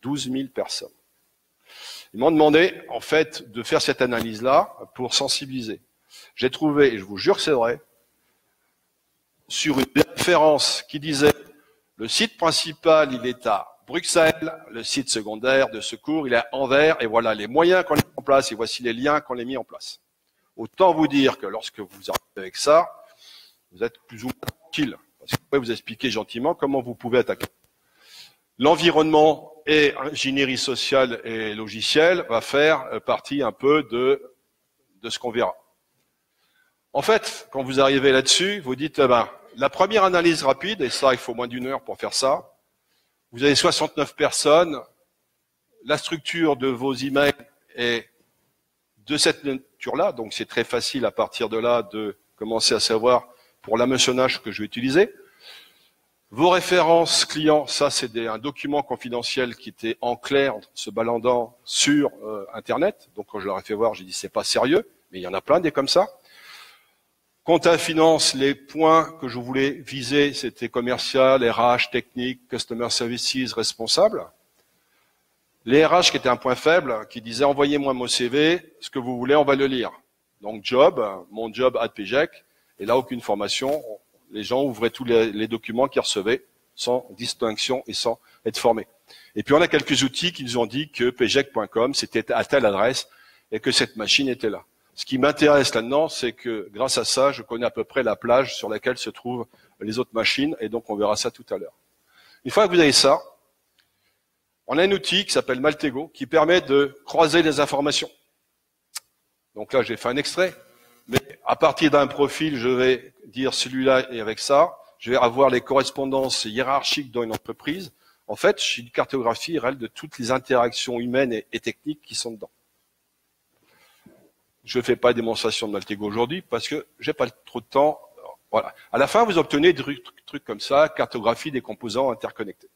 12 000 personnes. Ils m'ont demandé, en fait, de faire cette analyse-là pour sensibiliser. J'ai trouvé, et je vous jure que c'est vrai, sur une référence qui disait le site principal, il est à Bruxelles, le site secondaire de secours, il est à Anvers, et voilà les moyens qu'on a mis en place, et voici les liens qu'on a mis en place. Autant vous dire que lorsque vous arrivez avec ça, vous êtes plus ou moins tranquille, parce que je pourrais vous expliquer gentiment comment vous pouvez attaquer. L'environnement et ingénierie sociale et logicielle va faire partie un peu de ce qu'on verra. En fait, quand vous arrivez là-dessus, vous dites, la première analyse rapide, et ça, il faut moins d'1 heure pour faire ça, vous avez 69 personnes, la structure de vos emails est de cette nature-là, donc c'est très facile à partir de là de commencer à savoir pour l'hameçonnage que je vais utiliser. Vos références clients, ça c'est un document confidentiel qui était en clair, se baladant sur Internet, donc quand je leur ai fait voir, j'ai dit c'est pas sérieux, mais il y en a plein des comme ça. Compta finance, les points que je voulais viser, c'était commercial, RH, technique, customer services, responsable. Les RH qui étaient un point faible, qui disaient envoyez-moi mon CV, ce que vous voulez, on va le lire. Donc job, mon job @pgec, et là aucune formation, les gens ouvraient tous les documents qu'ils recevaient sans distinction et sans être formés. Et puis on a quelques outils qui nous ont dit que pgec.com c'était à telle adresse et que cette machine était là. Ce qui m'intéresse là-dedans, c'est que grâce à ça, je connais à peu près la plage sur laquelle se trouvent les autres machines, et donc on verra ça tout à l'heure. Une fois que vous avez ça, on a un outil qui s'appelle Maltego, qui permet de croiser les informations. Donc là, j'ai fait un extrait, mais à partir d'un profil, je vais dire celui-là et avec ça, je vais avoir les correspondances hiérarchiques dans une entreprise. En fait, j'ai une cartographie réelle de toutes les interactions humaines et techniques qui sont dedans. Je ne fais pas de démonstration de Maltego aujourd'hui parce que j'ai pas trop de temps. Voilà. À la fin, vous obtenez des trucs comme ça, cartographie des composants interconnectés.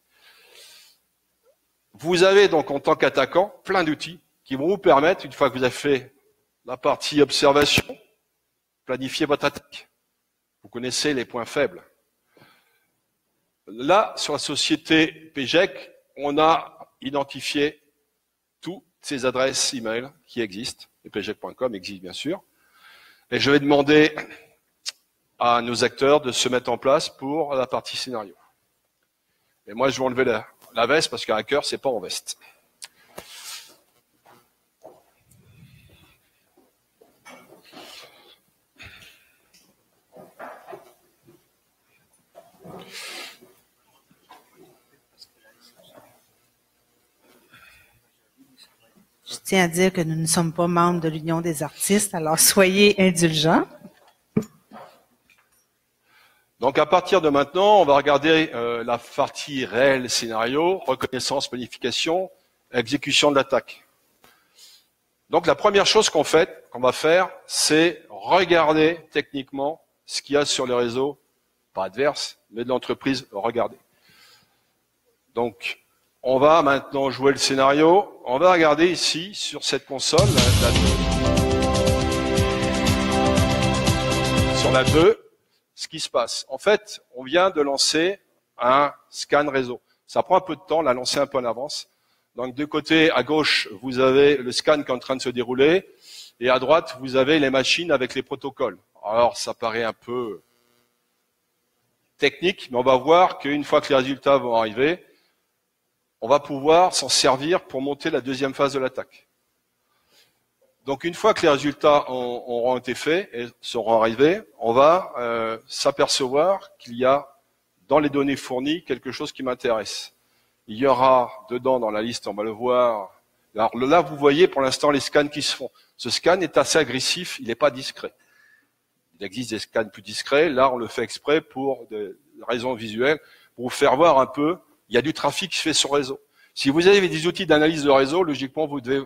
Vous avez donc en tant qu'attaquant plein d'outils qui vont vous permettre, une fois que vous avez fait la partie observation, planifier votre attaque. Vous connaissez les points faibles. Là, sur la société PGEC, on a identifié toutes ces adresses email qui existent. Et pgec.com existe bien sûr. Et je vais demander à nos acteurs de se mettre en place pour la partie scénario. Et moi, je vais enlever la veste parce qu'un hacker, c'est pas en veste.
Je tiens à dire que nous ne sommes pas membres de l'Union des artistes, alors soyez indulgents.
Donc à partir de maintenant, on va regarder la partie réelle scénario, reconnaissance, planification, exécution de l'attaque. Donc la première chose qu'on va faire, c'est regarder techniquement ce qu'il y a sur le réseau, pas adverse, mais de l'entreprise regardée. Donc on va maintenant jouer le scénario. On va regarder ici, sur cette console, sur la 2, ce qui se passe. En fait, on vient de lancer un scan réseau. Ça prend un peu de temps, on l'a lancé un peu en avance. Donc de côté, à gauche, vous avez le scan qui est en train de se dérouler, et à droite, vous avez les machines avec les protocoles. Alors, ça paraît un peu technique, mais on va voir qu'une fois que les résultats vont arriver, on va pouvoir s'en servir pour monter la deuxième phase de l'attaque. Donc une fois que les résultats auront été faits et seront arrivés, on va s'apercevoir qu'il y a dans les données fournies quelque chose qui m'intéresse. Il y aura dedans dans la liste, on va le voir. Alors là, vous voyez pour l'instant les scans qui se font. Ce scan est assez agressif, il n'est pas discret. Il existe des scans plus discrets. Là, on le fait exprès pour des raisons visuelles, pour vous faire voir un peu. Il y a du trafic qui se fait sur le réseau. Si vous avez des outils d'analyse de réseau, logiquement, vous devez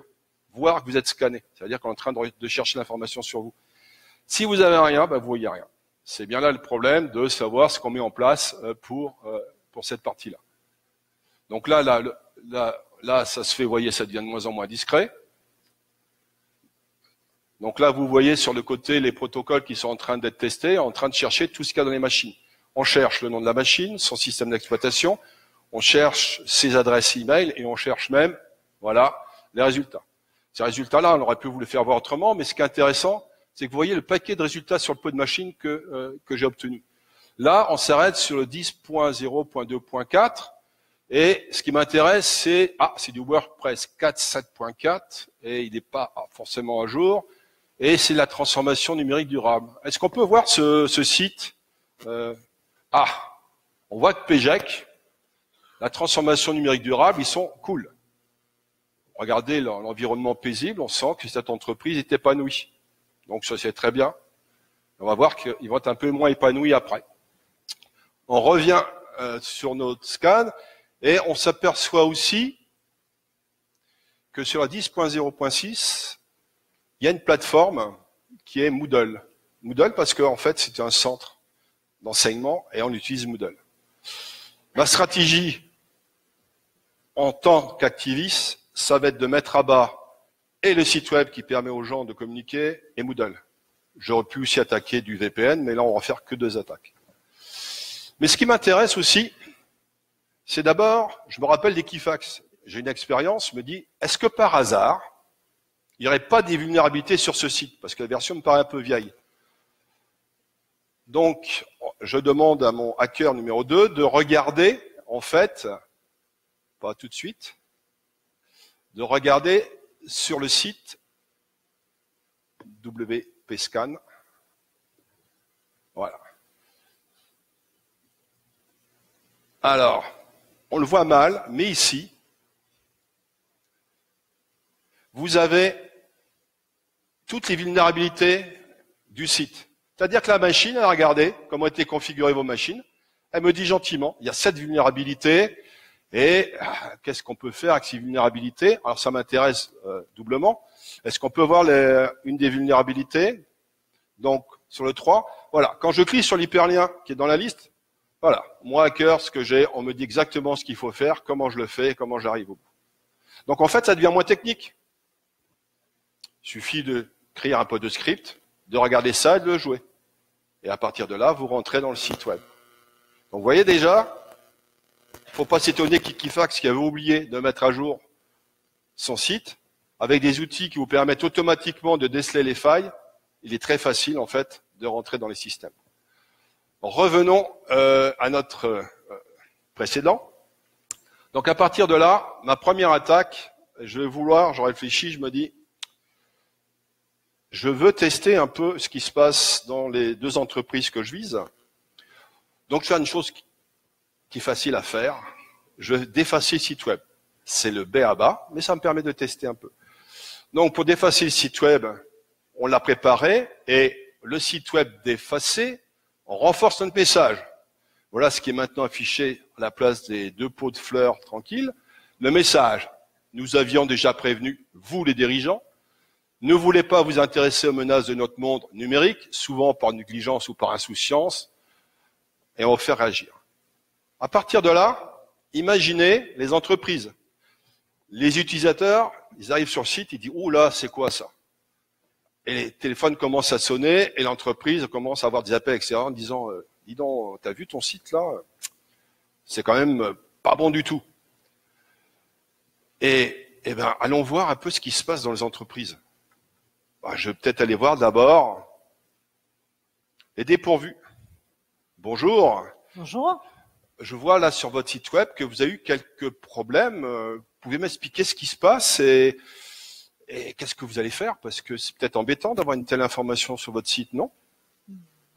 voir que vous êtes scanné. C'est-à-dire qu'on est en train de chercher l'information sur vous. Si vous avez rien, vous voyez rien. C'est bien là le problème de savoir ce qu'on met en place pour cette partie-là. Donc là, ça se fait, vous voyez, ça devient de moins en moins discret. Donc là, vous voyez sur le côté les protocoles qui sont en train d'être testés, en train de chercher tout ce qu'il y a dans les machines. On cherche le nom de la machine, son système d'exploitation, on cherche ses adresses email et on cherche même, voilà, les résultats. Ces résultats-là, on aurait pu vous les faire voir autrement, mais ce qui est intéressant, c'est que vous voyez le paquet de résultats sur le peu de machines que j'ai obtenu. Là, on s'arrête sur le 10.0.2.4, et ce qui m'intéresse, c'est du WordPress 4.7.4, et il n'est pas forcément à jour, et c'est la transformation numérique durable. Est-ce qu'on peut voir ce site on voit que PGEC, la transformation numérique durable, ils sont cool. Regardez l'environnement paisible, on sent que cette entreprise est épanouie. Donc ça c'est très bien. On va voir qu'ils vont être un peu moins épanouis après. On revient sur notre scan et on s'aperçoit aussi que sur la 10.0.6, il y a une plateforme qui est Moodle. Moodle parce qu'en fait c'est un centre d'enseignement et on utilise Moodle. Ma stratégie en tant qu'activiste, ça va être de mettre à bas et le site web qui permet aux gens de communiquer et Moodle. J'aurais pu aussi attaquer du VPN, mais là on va faire que 2 attaques. Mais ce qui m'intéresse aussi, c'est d'abord, je me rappelle d'Equifax. J'ai une expérience, je me dis, est-ce que par hasard, il n'y aurait pas des vulnérabilités sur ce site? Parce que la version me paraît un peu vieille. Donc, je demande à mon hacker numéro 2 de regarder, en fait, pas tout de suite, de regarder sur le site WP Scan. Voilà. Alors, on le voit mal, mais ici, vous avez toutes les vulnérabilités du site. C'est-à-dire que la machine, elle a regardé comment étaient configurées vos machines. Elle me dit gentiment, il y a 7 vulnérabilités, et qu'est-ce qu'on peut faire avec ces vulnérabilités? Alors ça m'intéresse doublement. Est-ce qu'on peut voir une des vulnérabilités? Donc, sur le 3, voilà. Quand je clique sur l'hyperlien qui est dans la liste, voilà. Moi, hacker, ce que j'ai, on me dit exactement ce qu'il faut faire, comment je le fais, comment j'arrive au bout. Donc, en fait, ça devient moins technique. Il suffit de créer un peu de script, de regarder ça et de le jouer. Et à partir de là, vous rentrez dans le site web. Donc, vous voyez déjà, il ne faut pas s'étonner qu'Equifax, qui avait oublié de mettre à jour son site, avec des outils qui vous permettent automatiquement de déceler les failles, il est très facile, en fait, de rentrer dans les systèmes. Revenons à notre précédent. Donc, à partir de là, ma première attaque, je réfléchis, je me dis, je veux tester un peu ce qui se passe dans les 2 entreprises que je vise. Donc, je fais une chose qui est facile à faire. Je vais défacer le site web. C'est le b.a.-ba, mais ça me permet de tester un peu. Donc, pour défacer le site web, on l'a préparé et le site web défacé, on renforce notre message. Voilà ce qui est maintenant affiché à la place des 2 pots de fleurs tranquilles. Le message, nous avions déjà prévenu, vous les dirigeants, ne voulez pas vous intéresser aux menaces de notre monde numérique, souvent par négligence ou par insouciance, et on va faire réagir. À partir de là, imaginez les entreprises. Les utilisateurs, ils arrivent sur le site, ils disent « Ouh là, c'est quoi ça ?» Et les téléphones commencent à sonner et l'entreprise commence à avoir des appels, etc. en disant « Dis donc, t'as vu ton site là? C'est quand même pas bon du tout. » Et ben, allons voir un peu ce qui se passe dans les entreprises. Je vais peut-être aller voir d'abord les dépourvus. Bonjour.
Bonjour.
Je vois là sur votre site web que vous avez eu quelques problèmes. Vous pouvez m'expliquer ce qui se passe et qu'est-ce que vous allez faire? Parce que c'est peut-être embêtant d'avoir une telle information sur votre site, non?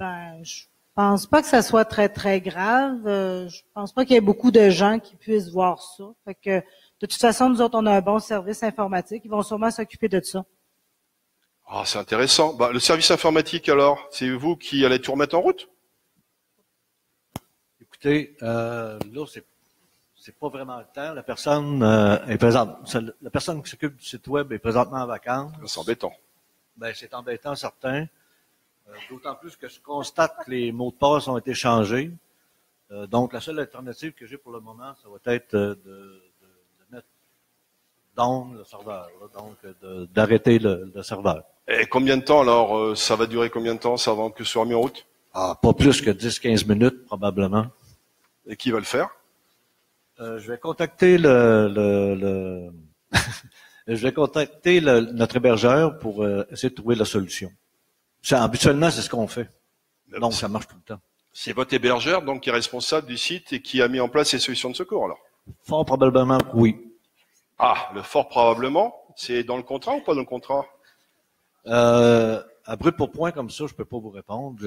Je pense pas que ça soit très, très grave. Je pense pas qu'il y ait beaucoup de gens qui puissent voir ça. Fait que, de toute façon, nous autres, on a un bon service informatique. Ils vont sûrement s'occuper de ça.
Ah, c'est intéressant. Le service informatique, alors, c'est vous qui allez tout remettre en route?
Écoutez, là, c'est pas vraiment le temps. La personne est présente. La personne qui s'occupe du site web est présentement en vacances.
C'est embêtant.
Ben, c'est embêtant, certain. D'autant plus que je constate que les mots de passe ont été changés. Donc, la seule alternative que j'ai pour le moment, ça va être de mettre down le serveur, là, donc d'arrêter le serveur.
Et combien de temps, alors, ça va durer combien de temps, ça, avant que ce soit remis en route?
Ah, pas plus que 10-15 minutes, probablement.
Et qui va le faire?
Je vais contacter je vais contacter notre hébergeur pour essayer de trouver la solution. Habituellement, c'est ce qu'on fait. Donc, ça marche tout le temps.
C'est votre hébergeur, donc, qui est responsable du site et qui a mis en place ces solutions de secours, alors?
Fort probablement, oui.
Ah, le fort probablement, c'est dans le contrat ou pas dans le contrat?
À brut pour point comme ça, je peux pas vous répondre.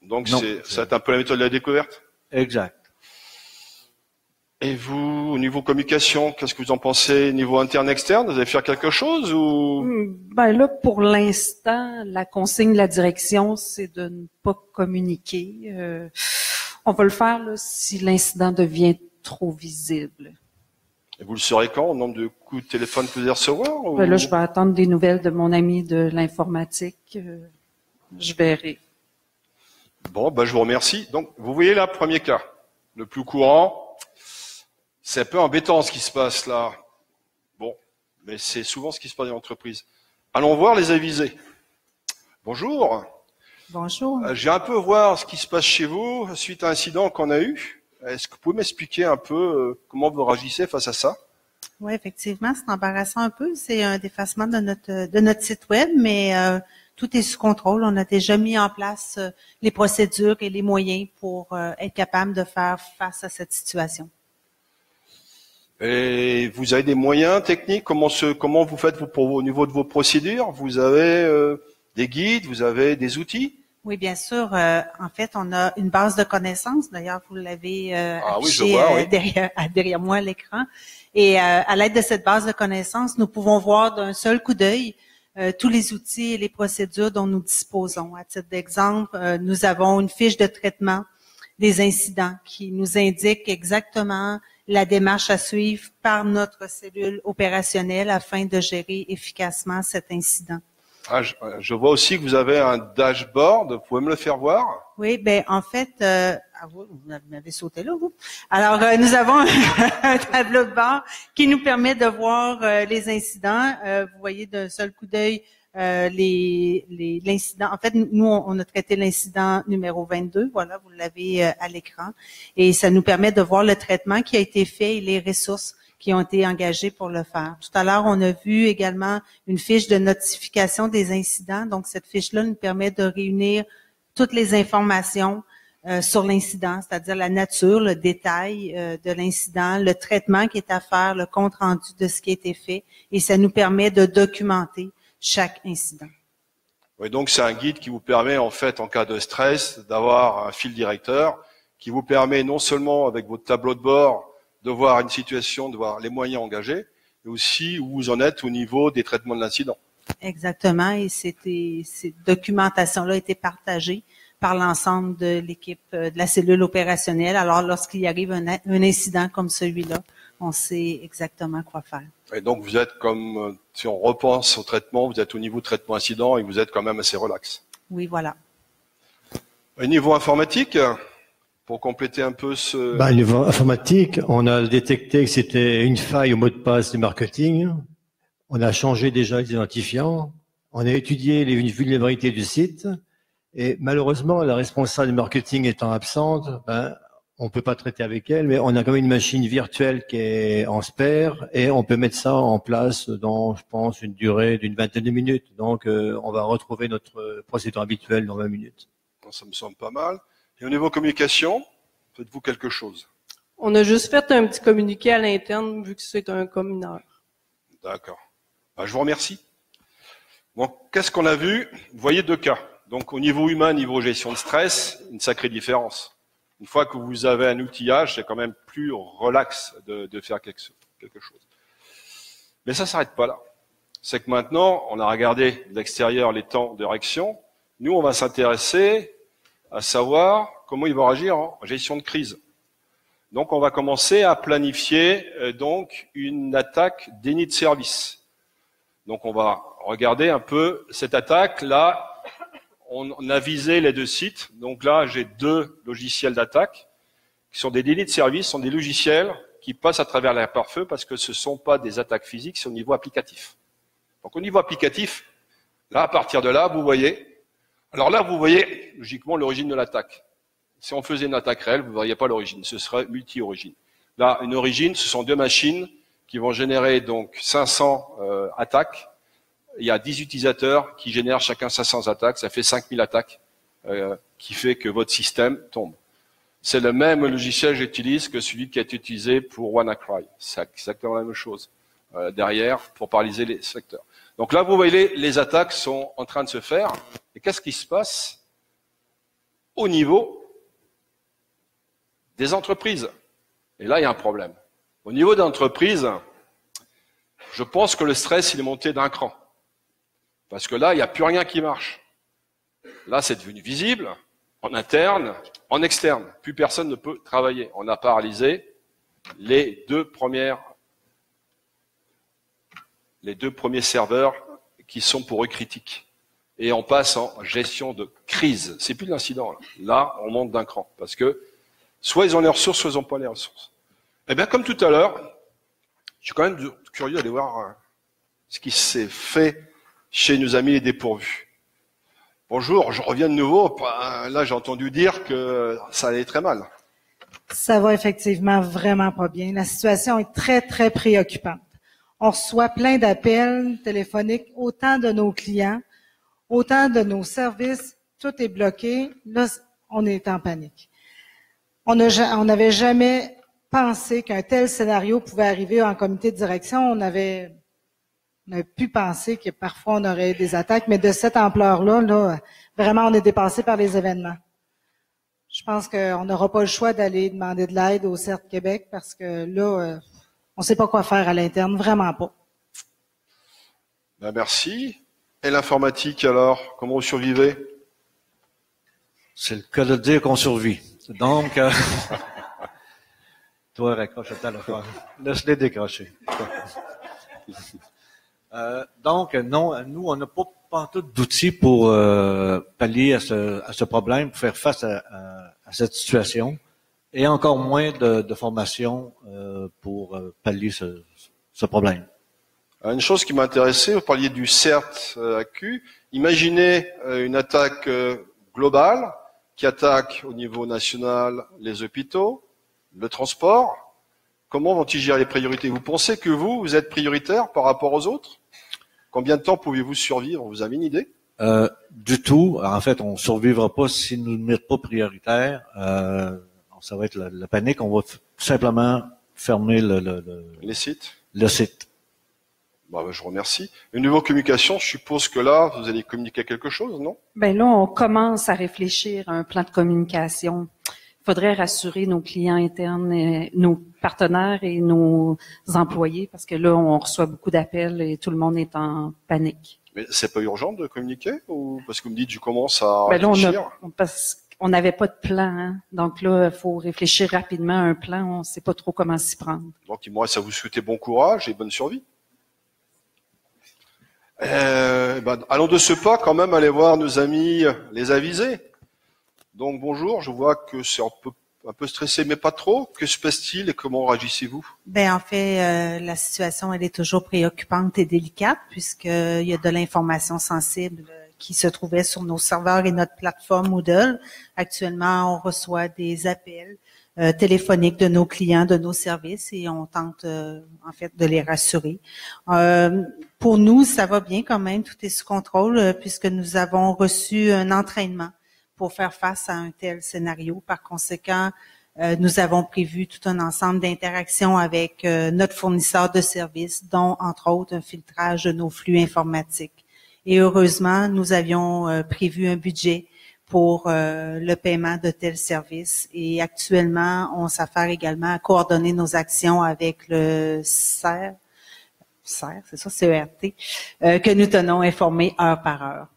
Donc,
non,
ça va être un peu la méthode de la découverte?
Exact.
Et vous, au niveau communication, qu'est-ce que vous en pensez? Niveau interne, externe, vous allez faire quelque chose ou?
Ben là, pour l'instant, la consigne de la direction, c'est de ne pas communiquer. On va le faire là, si l'incident devient trop visible.
Et vous le saurez quand, au nombre de coups de téléphone que vous allez recevoir? Ou...
Ben là, je vais attendre des nouvelles de mon ami de l'informatique. Je verrai.
Bon, je vous remercie. Donc, vous voyez là, premier cas, le plus courant, c'est un peu embêtant ce qui se passe là. Bon, mais c'est souvent ce qui se passe dans l'entreprise. Allons voir les avisés. Bonjour.
Bonjour.
Je viens un peu voir ce qui se passe chez vous suite à un incident qu'on a eu. Est-ce que vous pouvez m'expliquer un peu comment vous réagissez face à ça?
Oui, effectivement, c'est embarrassant un peu. C'est un défacement de notre site web, mais tout est sous contrôle. On a déjà mis en place les procédures et les moyens pour être capable de faire face à cette situation.
Et vous avez des moyens techniques? Comment vous faites au niveau de vos procédures? Vous avez des guides, vous avez des outils?
Oui, bien sûr. En fait, on a une base de connaissances. D'ailleurs, vous l'avez affiché derrière moi à l'écran. Et à l'aide de cette base de connaissances, nous pouvons voir d'un seul coup d'œil tous les outils et les procédures dont nous disposons. À titre d'exemple, nous avons une fiche de traitement des incidents qui nous indique exactement la démarche à suivre par notre cellule opérationnelle afin de gérer efficacement cet incident.
Ah, je vois aussi que vous avez un dashboard. Vous pouvez me le faire voir?
Oui, ben en fait, vous m'avez sauté là, vous. Alors, nous avons un tableau de bord qui nous permet de voir les incidents. Vous voyez d'un seul coup d'œil l'incident. En fait, nous, on a traité l'incident numéro 22. Voilà, vous l'avez à l'écran. Et ça nous permet de voir le traitement qui a été fait et les ressources qui ont été engagés pour le faire. Tout à l'heure, on a vu également une fiche de notification des incidents. Donc, cette fiche-là nous permet de réunir toutes les informations sur l'incident, c'est-à-dire la nature, le détail de l'incident, le traitement qui est à faire, le compte-rendu de ce qui a été fait, et ça nous permet de documenter chaque incident.
Oui, donc c'est un guide qui vous permet, en fait, en cas de stress, d'avoir un fil directeur qui vous permet non seulement, avec votre tableau de bord, de voir une situation, de voir les moyens engagés, mais aussi où vous en êtes au niveau des traitements de l'incident. Exactement,
et cette documentation-là a été partagée par l'ensemble de l'équipe de la cellule opérationnelle. Alors, lorsqu'il arrive un incident comme celui-là, on sait exactement quoi faire. Et donc, vous êtes comme, si on repense au traitement, vous êtes au niveau traitement incident et vous êtes quand même assez relax. Oui, voilà. Au niveau informatique, pour compléter un peu ce...
Au niveau informatique, on a détecté que c'était une faille au mot de passe du marketing. On a changé déjà les identifiants. On a étudié les vulnérabilités du site. Et malheureusement, la responsable du marketing étant absente, on ne peut pas traiter avec elle, mais on a quand même une machine virtuelle qui est en spare et on peut mettre ça en place dans, je pense, une durée d'une vingtaine de minutes. Donc, on va retrouver notre procédure habituelle dans 20 minutes.
Ça me semble pas mal. Et au niveau communication, faites-vous quelque chose?
On a juste fait un petit communiqué à l'interne, vu que c'est un cas mineur.
D'accord. Je vous remercie. Donc, qu'est-ce qu'on a vu? Vous voyez deux cas. Donc, au niveau humain, niveau gestion de stress, une sacrée différence. Une fois que vous avez un outillage, c'est quand même plus relax de faire quelque chose. Mais ça s'arrête pas là. C'est que maintenant, on a regardé de l'extérieur les temps de réaction. Nous, on va s'intéresser à savoir comment ils vont agir en gestion de crise. Donc, on va commencer à planifier donc une attaque déni de service. Donc, on va regarder un peu cette attaque. Là, on a visé les deux sites. Donc là, j'ai deux logiciels d'attaque qui sont des dénis de service, sont des logiciels qui passent à travers l'air pare-feu parce que ce ne sont pas des attaques physiques, c'est au niveau applicatif. Donc, au niveau applicatif, là, à partir de là, vous voyez. Alors là, vous voyez logiquement l'origine de l'attaque. Si on faisait une attaque réelle, vous ne verriez pas l'origine. Ce serait multi-origine. Là, une origine, ce sont deux machines qui vont générer donc 500 attaques. Il y a 10 utilisateurs qui génèrent chacun 500 attaques. Ça fait 5000 attaques qui fait que votre système tombe. C'est le même logiciel que j'utilise que celui qui a été utilisé pour WannaCry. C'est exactement la même chose derrière pour paralyser les secteurs. Donc là, vous voyez, les attaques sont en train de se faire. Et qu'est-ce qui se passe au niveau des entreprises? Et là, il y a un problème. Au niveau des entreprises, je pense que le stress, il est monté d'un cran. Parce que là, il n'y a plus rien qui marche. Là, c'est devenu visible, en interne, en externe. Plus personne ne peut travailler. On a paralysé les deux premiers serveurs qui sont pour eux critiques. Et on passe en gestion de crise. C'est plus de l'incident. Là, on monte d'un cran. Parce que soit ils ont les ressources, soit ils n'ont pas les ressources. Eh bien, comme tout à l'heure, je suis quand même curieux d'aller voir ce qui s'est fait chez nos amis les dépourvus. Bonjour, je reviens de nouveau. Là, j'ai entendu dire que ça allait très mal.
Ça va effectivement vraiment pas bien. La situation est très, très préoccupante. On reçoit plein d'appels téléphoniques, autant de nos clients, autant de nos services. Tout est bloqué. Là, on est en panique. On n'avait jamais pensé qu'un tel scénario pouvait arriver en comité de direction. On avait pu penser que parfois on aurait des attaques, mais de cette ampleur-là, là, vraiment, on est dépassé par les événements. Je pense qu'on n'aura pas le choix d'aller demander de l'aide au CERT Québec parce que là, on ne sait pas quoi faire à l'interne, vraiment pas.
Ben merci. Et l'informatique alors, comment vous survivez?
C'est le cas de dire qu'on survit. Donc, toi, raccroche le téléphone. Laisse-les décrocher. Donc, non, nous, on n'a pas pantoute d'outils pour pallier à ce problème, pour faire face à cette situation, et encore moins de formation pour pallier ce problème.
Une chose qui m'a intéressé, vous parliez du CERT-AQ. Imaginez une attaque globale qui attaque au niveau national les hôpitaux, le transport. Comment vont-ils gérer les priorités? Vous pensez que vous êtes prioritaire par rapport aux autres? Combien de temps pouvez-vous survivre? Vous avez une idée?
Du tout. En fait, on survivra pas s'ils nous mettent pas prioritaires. Ça va être la panique. On va simplement fermer
les sites.
Le site.
Bah, je vous remercie. Au niveau communication, je suppose que là, vous allez communiquer quelque chose, non?
Ben là, on commence à réfléchir à un plan de communication. Il faudrait rassurer nos clients internes, nos partenaires et nos employés, parce que là, on reçoit beaucoup d'appels et tout le monde est en panique.
Mais c'est pas urgent de communiquer, ou parce que vous me dites je commence à
ben
réfléchir?
Là, parce qu'on n'avait pas de plan, hein. Donc là, il faut réfléchir rapidement à un plan. On ne sait pas trop comment s'y prendre.
Donc, il me reste à vous souhaiter bon courage et bonne survie. Allons de ce pas quand même aller voir nos amis les avisés. Donc bonjour, je vois que c'est un peu stressé, mais pas trop. Que se passe-t-il et comment réagissez-vous?
Ben en fait, la situation elle est toujours préoccupante et délicate puisqu'il y a de l'information sensible qui se trouvait sur nos serveurs et notre plateforme Moodle. Actuellement, on reçoit des appels téléphoniques de nos clients, de nos services, et on tente en fait de les rassurer. Pour nous, ça va bien quand même, tout est sous contrôle puisque nous avons reçu un entraînement pour faire face à un tel scénario. Par conséquent, nous avons prévu tout un ensemble d'interactions avec notre fournisseur de services, dont entre autres un filtrage de nos flux informatiques. Et heureusement, nous avions prévu un budget pour le paiement de tels services. Et actuellement, on s'affaire également à coordonner nos actions avec le CERT, c'est ça, CERT, que nous tenons informés heure par heure.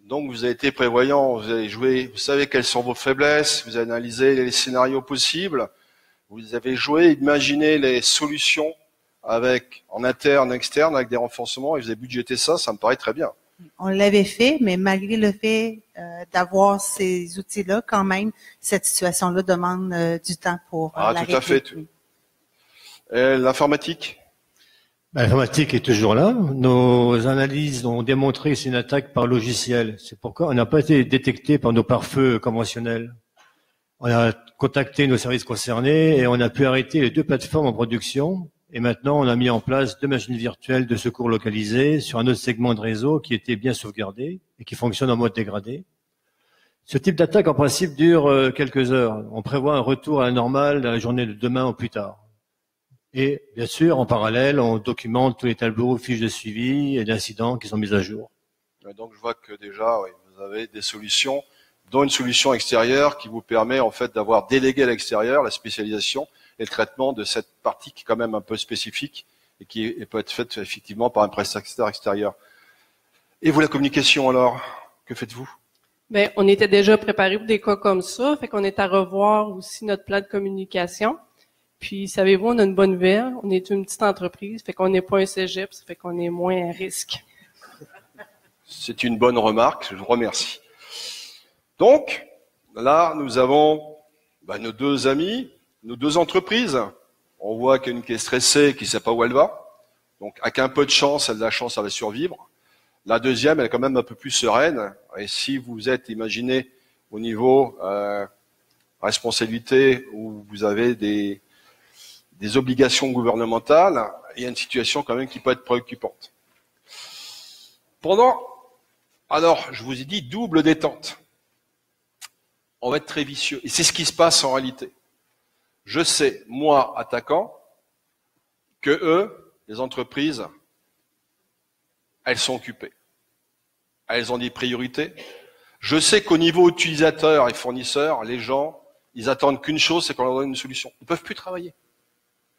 Donc vous avez été prévoyant, vous avez joué, vous savez quelles sont vos faiblesses, vous avez analysé les scénarios possibles, vous avez joué, imaginé les solutions en interne, externe, avec des renforcements, et vous avez budgété ça me paraît très bien.
On l'avait fait, mais malgré le fait d'avoir ces outils-là, quand même, cette situation-là demande du temps pour la
tout à fait. L'informatique?
L'informatique est toujours là. Nos analyses ont démontré que c'est une attaque par logiciel. C'est pourquoi on n'a pas été détecté par nos pare-feux conventionnels. On a contacté nos services concernés et on a pu arrêter les 2 plateformes en production. Et maintenant, on a mis en place 2 machines virtuelles de secours localisées sur un autre segment de réseau qui était bien sauvegardé et qui fonctionne en mode dégradé. Ce type d'attaque, en principe, dure quelques heures. On prévoit un retour à la normale dans la journée de demain ou plus tard. Et bien sûr, en parallèle, on documente tous les tableaux, fiches de suivi et d'incidents qui sont mis à jour.
Donc je vois que déjà, oui, vous avez des solutions, dont une solution extérieure qui vous permet en fait d'avoir délégué à l'extérieur la spécialisation et le traitement de cette partie qui est quand même un peu spécifique et qui peut être faite effectivement par un prestataire extérieur. Et vous, la communication alors, que faites-vous?
Ben, on était déjà préparé pour des cas comme ça, fait qu'on est à revoir aussi notre plan de communication. Puis, savez-vous, on a une bonne nouvelle, on est une petite entreprise, fait qu'on n'est pas un cégep, ça fait qu'on est moins à risque.
C'est une bonne remarque, je vous remercie. Donc, là, nous avons nos 2 amis, nos 2 entreprises. On voit qu'il y a une qui est stressée, qui ne sait pas où elle va. Donc, avec un peu de chance, elle a de la chance, elle va survivre. La deuxième, elle est quand même un peu plus sereine. Et si vous êtes, imaginez, au niveau responsabilité, où vous avez des obligations gouvernementales, il y a une situation quand même qui peut être préoccupante. Alors, je vous ai dit double détente. On va être très vicieux. Et c'est ce qui se passe en réalité. Je sais, moi, attaquant, que eux, les entreprises, elles sont occupées. Elles ont des priorités. Je sais qu'au niveau utilisateur et fournisseur, les gens, ils attendent qu'une chose, c'est qu'on leur donne une solution. Ils ne peuvent plus travailler.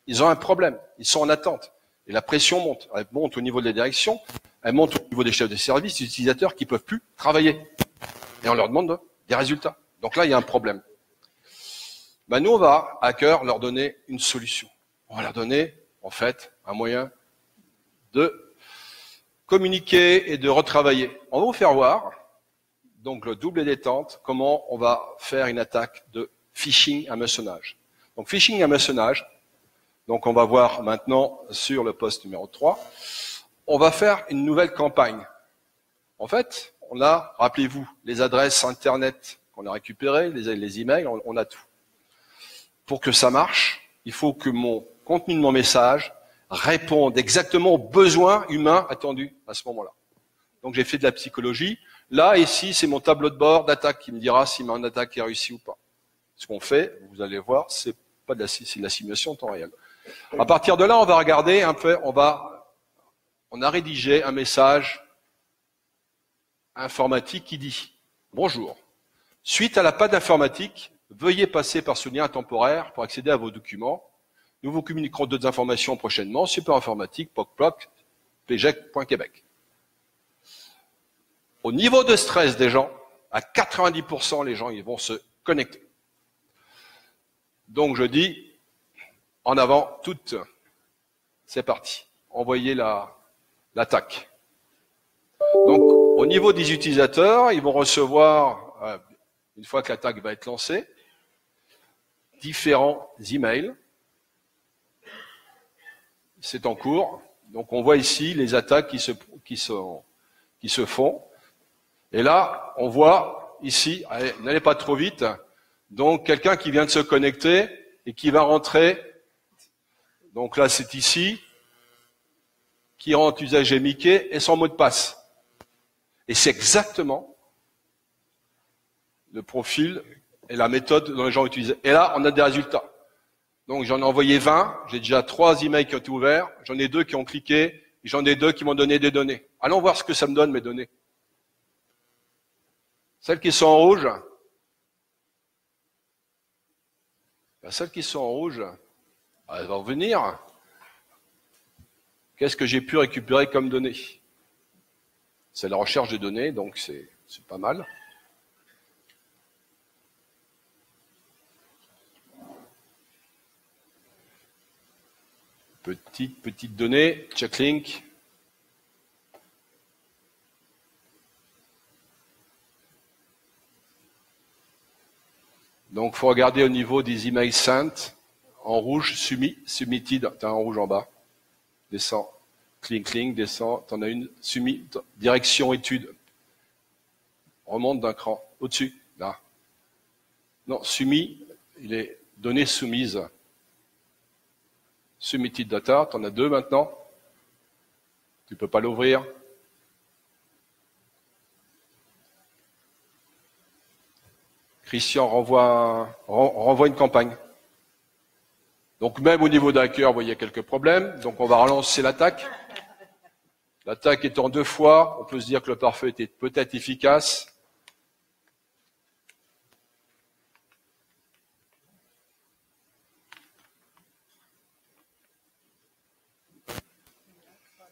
Ils ont un problème. Ils sont en attente. Et la pression monte. Elle monte au niveau de la direction, elle monte au niveau des chefs de service, des utilisateurs qui ne peuvent plus travailler. Et on leur demande des résultats. Donc là, il y a un problème. Ben, nous, on va, à cœur, leur donner une solution. On va leur donner, en fait, un moyen de communiquer et de retravailler. On va vous faire voir, donc le double détente, comment on va faire une attaque de phishing hameçonnage. Donc phishing hameçonnage, donc on va voir maintenant sur le poste numéro 3, on va faire une nouvelle campagne. En fait, on a, rappelez-vous, les adresses Internet qu'on a récupérées, les emails, on a tout. Pour que ça marche, il faut que mon contenu de mon message réponde exactement aux besoins humains attendus à ce moment-là. Donc j'ai fait de la psychologie. Là, ici, c'est mon tableau de bord d'attaque qui me dira si mon attaque est réussie ou pas. Ce qu'on fait, vous allez voir, c'est pas de la simulation en temps réel. À partir de là, on va regarder un peu, on a rédigé un message informatique qui dit « Bonjour, suite à la panne informatique, veuillez passer par ce lien temporaire pour accéder à vos documents. Nous vous communiquerons d'autres informations prochainement. Support informatique, POC, pgec.québec. » Au niveau de stress des gens, à 90%, les gens ils vont se connecter. Donc je dis, en avant, toutes. C'est parti. Envoyez l'attaque. Donc au niveau des utilisateurs, ils vont recevoir, une fois que l'attaque va être lancée, différents emails. C'est en cours. Donc on voit ici les attaques qui se font. Et là, on voit ici, allez, n'allez pas trop vite, donc quelqu'un qui vient de se connecter et qui va rentrer. Donc là, c'est ici, qui rentre usager Mickey et son mot de passe. Et c'est exactement le profil et la méthode dont les gens utilisent. Et là, on a des résultats. Donc j'en ai envoyé 20, j'ai déjà 3 emails qui ont été ouverts, j'en ai 2 qui ont cliqué, et j'en ai 2 qui m'ont donné des données. Allons voir ce que ça me donne, mes données. Celles qui sont en rouge, celles qui sont en rouge, elles vont revenir. Qu'est-ce que j'ai pu récupérer comme données? C'est la recherche de données, donc c'est pas mal. Petite donnée, checklink. Donc, il faut regarder au niveau des emails sent. En rouge, submitted, t'as un rouge en bas. Descends, cling, descends, t'en as une, submit, direction étude. Remonte d'un cran, au-dessus, là. Non, submit, il est données soumises. Submitted data, t'en as 2 maintenant. Tu peux pas l'ouvrir. Christian renvoie une campagne. Donc même au niveau d'un cœur, vous voyez, il y a quelques problèmes. Donc on va relancer l'attaque. L'attaque étant 2 fois, on peut se dire que le pare-feu était peut-être efficace.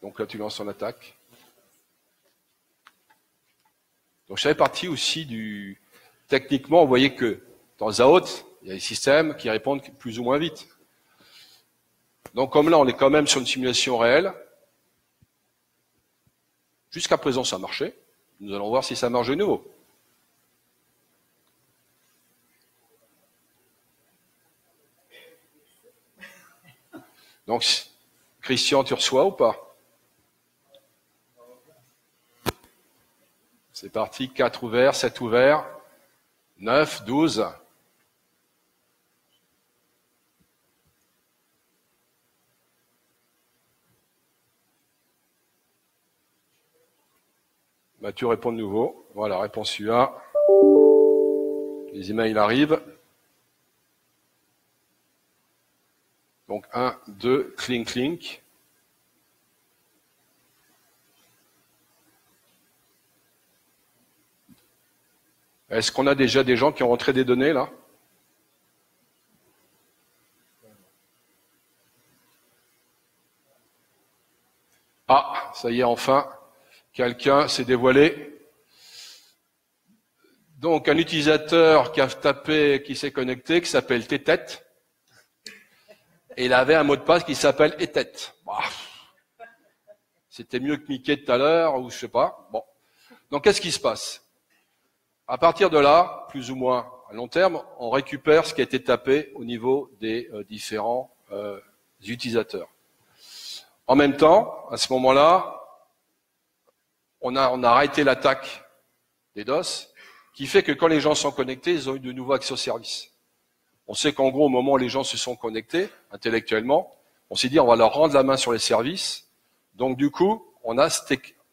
Donc là, tu lances ton attaque. Donc je fais partie aussi du... Techniquement, vous voyez que dans Zaot, il y a des systèmes qui répondent plus ou moins vite. Donc comme là, on est quand même sur une simulation réelle. Jusqu'à présent, ça marchait. Nous allons voir si ça marche de nouveau. Donc, Christian, tu reçois ou pas? C'est parti, 4 ouverts, 7 ouverts, 9, 12. Mathieu répond de nouveau. Voilà, réponse UA. Les emails arrivent. Donc 1, 2, clink, clink. Est-ce qu'on a déjà des gens qui ont rentré des données là? Ah, ça y est, enfin, quelqu'un s'est dévoilé. Donc, un utilisateur qui a tapé, qui s'est connecté, qui s'appelle Tétête, et il avait un mot de passe qui s'appelle Etête. Bah, c'était mieux que Mickey tout à l'heure, ou je sais pas. Bon. Donc, qu'est-ce qui se passe? À partir de là, plus ou moins à long terme, on récupère ce qui a été tapé au niveau des différents utilisateurs. En même temps, à ce moment-là, on a arrêté l'attaque des DOS, qui fait que quand les gens sont connectés, ils ont eu de nouveaux accès au service. On sait qu'en gros, au moment où les gens se sont connectés, intellectuellement, on s'est dit on va leur rendre la main sur les services. Donc du coup, on a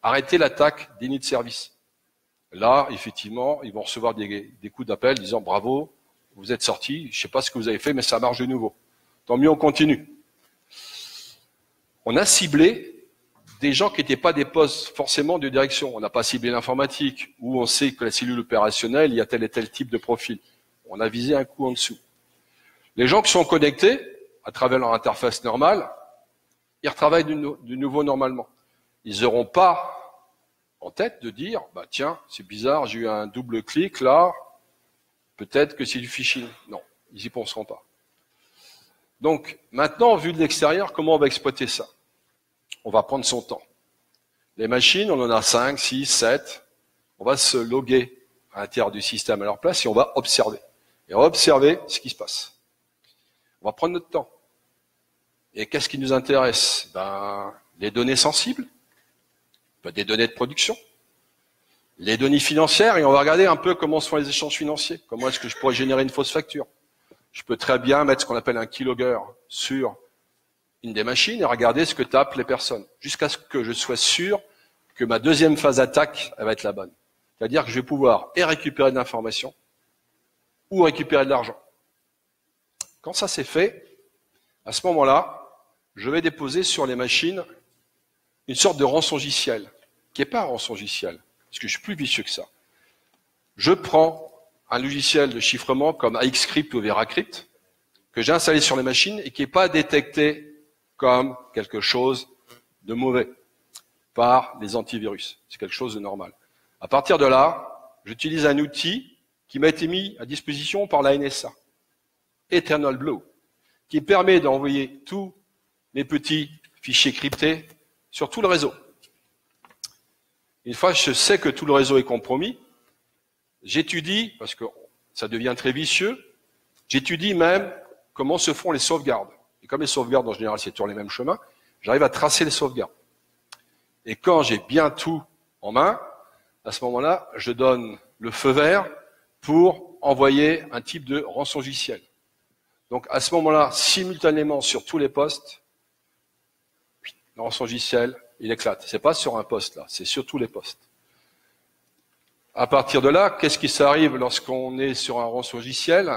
arrêté l'attaque des nids de service. Là, effectivement, ils vont recevoir des coups d'appel disant bravo, vous êtes sortis, je ne sais pas ce que vous avez fait, mais ça marche de nouveau. Tant mieux, on continue. On a ciblé des gens qui n'étaient pas des postes forcément de direction. On n'a pas ciblé l'informatique, où on sait que la cellule opérationnelle, il y a tel et tel type de profil. On a visé un coup en dessous. Les gens qui sont connectés, à travers leur interface normale, ils retravaillent de nouveau normalement. Ils n'auront pas en tête de dire, bah tiens, c'est bizarre, j'ai eu un double clic là, peut-être que c'est du phishing. Non, ils n'y penseront pas. Donc, maintenant, vu de l'extérieur, comment on va exploiter ça? On va prendre son temps. Les machines, on en a 5, 6, 7. On va se loguer à l'intérieur du système à leur place et on va observer. Et on va observer ce qui se passe. On va prendre notre temps. Et qu'est-ce qui nous intéresse? Ben, les données sensibles, des données de production, les données financières, et on va regarder un peu comment se font les échanges financiers. Comment est-ce que je pourrais générer une fausse facture? Je peux très bien mettre ce qu'on appelle un keylogger sur une des machines et regarder ce que tapent les personnes, jusqu'à ce que je sois sûr que ma deuxième phase d'attaque, elle va être la bonne. C'est-à-dire que je vais pouvoir et récupérer de l'information ou récupérer de l'argent. Quand ça c'est fait, à ce moment-là, je vais déposer sur les machines une sorte de rançongiciel, qui n'est pas un rançongiciel, parce que je suis plus vicieux que ça. Je prends un logiciel de chiffrement comme AXCrypt ou VeraCrypt, que j'ai installé sur les machines et qui n'est pas détecté comme quelque chose de mauvais par les antivirus. C'est quelque chose de normal. À partir de là, j'utilise un outil qui m'a été mis à disposition par la NSA, Eternal Blue, qui permet d'envoyer tous les petits fichiers cryptés sur tout le réseau. Une fois que je sais que tout le réseau est compromis, j'étudie, parce que ça devient très vicieux, j'étudie même comment se font les sauvegardes. Et comme les sauvegardes, en général, c'est sur les mêmes chemins, j'arrive à tracer les sauvegardes. Et quand j'ai bien tout en main, à ce moment-là, je donne le feu vert pour envoyer un type de rançongiciel. Donc à ce moment-là, simultanément sur tous les postes, le rançongiciel, il éclate. C'est pas sur un poste là, c'est sur tous les postes. À partir de là, qu'est-ce qui s'arrive lorsqu'on est sur un rançongiciel?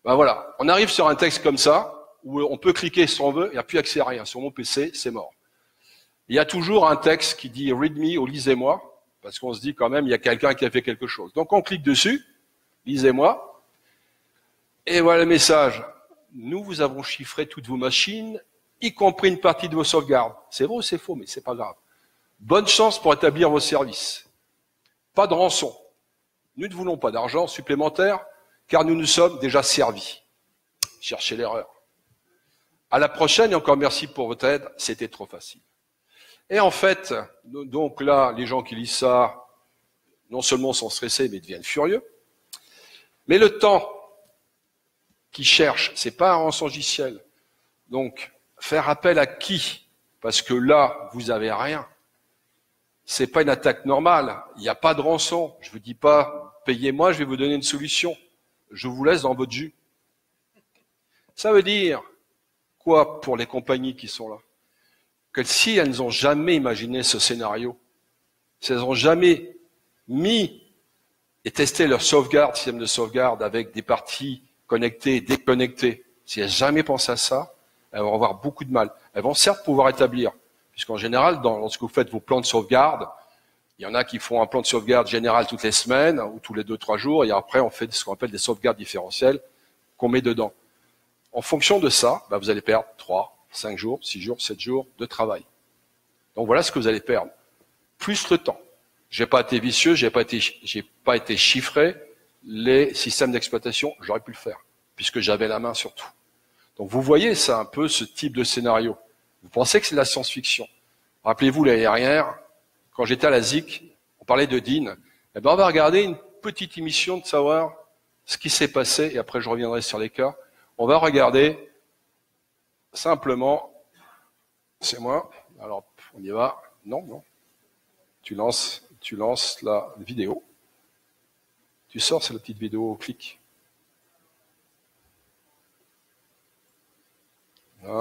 Ben voilà, on arrive sur un texte comme ça, où on peut cliquer si on veut, il n'y a plus accès à rien. Sur mon PC, c'est mort. Il y a toujours un texte qui dit read me ou lisez-moi, parce qu'on se dit quand même, il y a quelqu'un qui a fait quelque chose. Donc on clique dessus, lisez-moi, et voilà le message. Nous vous avons chiffré toutes vos machines, y compris une partie de vos sauvegardes. C'est vrai ou c'est faux, mais c'est pas grave. Bonne chance pour établir vos services. Pas de rançon. Nous ne voulons pas d'argent supplémentaire, car nous nous sommes déjà servis. Cherchez l'erreur. À la prochaine, et encore merci pour votre aide, c'était trop facile. Et en fait, donc là, les gens qui lisent ça, non seulement sont stressés, mais deviennent furieux. Mais le temps qu'ils cherchent, c'est pas un rançongiciel. Donc, faire appel à qui? Parce que là, vous avez rien. C'est pas une attaque normale. Il n'y a pas de rançon. Je vous dis pas, payez-moi, je vais vous donner une solution. Je vous laisse dans votre jus. Ça veut dire quoi pour les compagnies qui sont là? Que si elles n'ont jamais imaginé ce scénario, si elles n'ont jamais mis et testé leur sauvegarde, système de sauvegarde avec des parties connectées, déconnectées, si elles n'ont jamais pensé à ça, elles vont avoir beaucoup de mal. Elles vont certes pouvoir établir, puisqu'en général, lorsque vous faites vos plans de sauvegarde, il y en a qui font un plan de sauvegarde général toutes les semaines ou tous les 2-3 jours, et après on fait ce qu'on appelle des sauvegardes différentielles qu'on met dedans. En fonction de ça, vous allez perdre 3, 5 jours, 6 jours, 7 jours de travail. Donc voilà ce que vous allez perdre. Plus le temps. J'ai pas été vicieux, j'ai pas été chiffré. Les systèmes d'exploitation, j'aurais pu le faire, puisque j'avais la main sur tout. Donc vous voyez, c'est un peu ce type de scénario. Vous pensez que c'est de la science-fiction. Rappelez-vous l'année dernière, quand j'étais à la ZIC, on parlait de DIN. Eh ben, on va regarder une petite émission de savoir ce qui s'est passé, et après je reviendrai sur les cas. On va regarder simplement, c'est moi, alors on y va, non, tu lances la vidéo, tu sors, c'est la petite vidéo, clic. Voilà.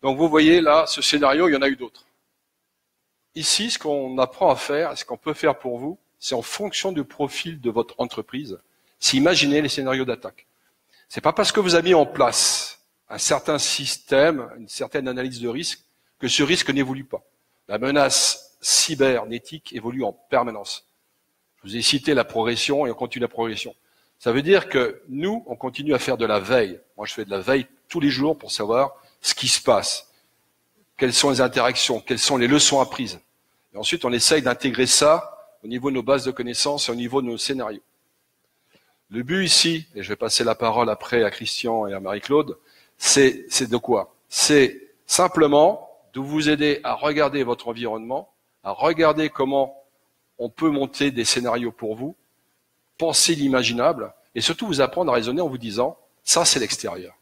Donc vous voyez là, ce scénario, il y en a eu d'autres. Ici, ce qu'on apprend à faire, ce qu'on peut faire pour vous, c'est en fonction du profil de votre entreprise, c'est imaginer les scénarios d'attaque. C'est pas parce que vous avez mis en place un certain système, une certaine analyse de risque, que ce risque n'évolue pas. La menace cybernétique évolue en permanence. Je vous ai cité la progression et on continue la progression. Ça veut dire que nous, on continue à faire de la veille. Moi, je fais de la veille tous les jours pour savoir ce qui se passe, quelles sont les interactions, quelles sont les leçons apprises. Et ensuite, on essaye d'intégrer ça au niveau de nos bases de connaissances et au niveau de nos scénarios. Le but ici, et je vais passer la parole après à Christian et à Marie-Claude, c'est de quoi? C'est simplement de vous aider à regarder votre environnement, à regarder comment on peut monter des scénarios pour vous, penser l'imaginable, et surtout vous apprendre à raisonner en vous disant, ça c'est l'extérieur.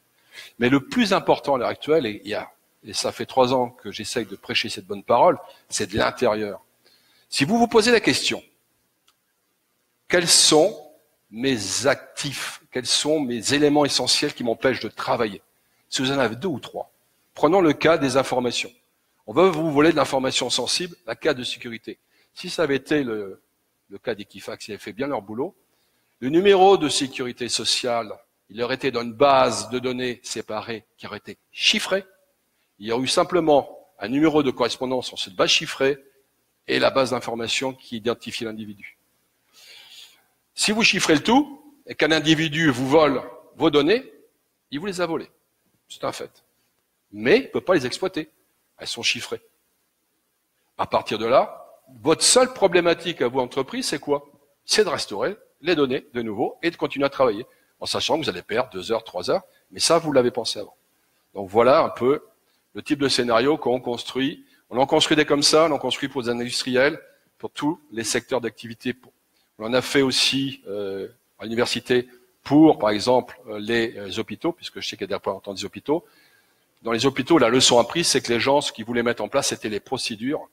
Mais le plus important à l'heure actuelle, et ça fait 3 ans que j'essaye de prêcher cette bonne parole, c'est de l'intérieur. Si vous vous posez la question, quels sont mes actifs, quels sont mes éléments essentiels qui m'empêchent de travailler? Si vous en avez 2 ou 3, prenons le cas des informations. On va vous voler de l'information sensible, la cas de sécurité. Si ça avait été le cas d'Equifax, ils avaient fait bien leur boulot, le numéro de sécurité sociale, il aurait été dans une base de données séparée qui aurait été chiffrée. Il y aurait eu simplement un numéro de correspondance sur cette base chiffrée et la base d'information qui identifie l'individu. Si vous chiffrez le tout et qu'un individu vous vole vos données, il vous les a volées. C'est un fait. Mais il ne peut pas les exploiter. Elles sont chiffrées. À partir de là, votre seule problématique à vous, entreprise, c'est quoi? C'est de restaurer les données de nouveau et de continuer à travailler, en sachant que vous allez perdre 2 heures, 3 heures, mais ça, vous l'avez pensé avant. Donc voilà un peu le type de scénario qu'on construit. On en construit des comme ça, on en construit pour des industriels, pour tous les secteurs d'activité. On en a fait aussi à l'université pour, par exemple, les hôpitaux, puisque je sais qu'il y a des représentants des hôpitaux. Dans les hôpitaux, la leçon apprise, c'est que les gens, ce qu'ils voulaient mettre en place, c'était les procédures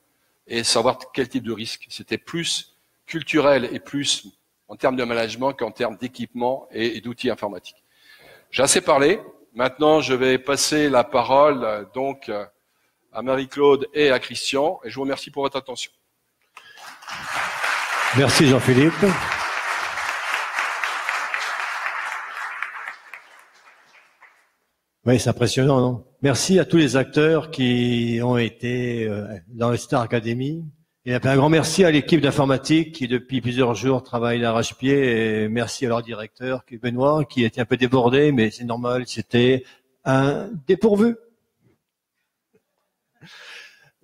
et savoir quel type de risque. C'était plus culturel et plus en termes de management qu'en termes d'équipement et d'outils informatiques. J'ai assez parlé. Maintenant, je vais passer la parole donc à Marie-Claude et à Christian, et je vous remercie pour votre attention.
Merci Jean-Philippe. Oui, c'est impressionnant, non? Merci à tous les acteurs qui ont été dans le Star Academy. Et un grand merci à l'équipe d'informatique qui, depuis plusieurs jours, travaille d'arrache-pied. Et merci à leur directeur, qui est Benoît, qui était un peu débordé, mais c'est normal, c'était un dépourvu.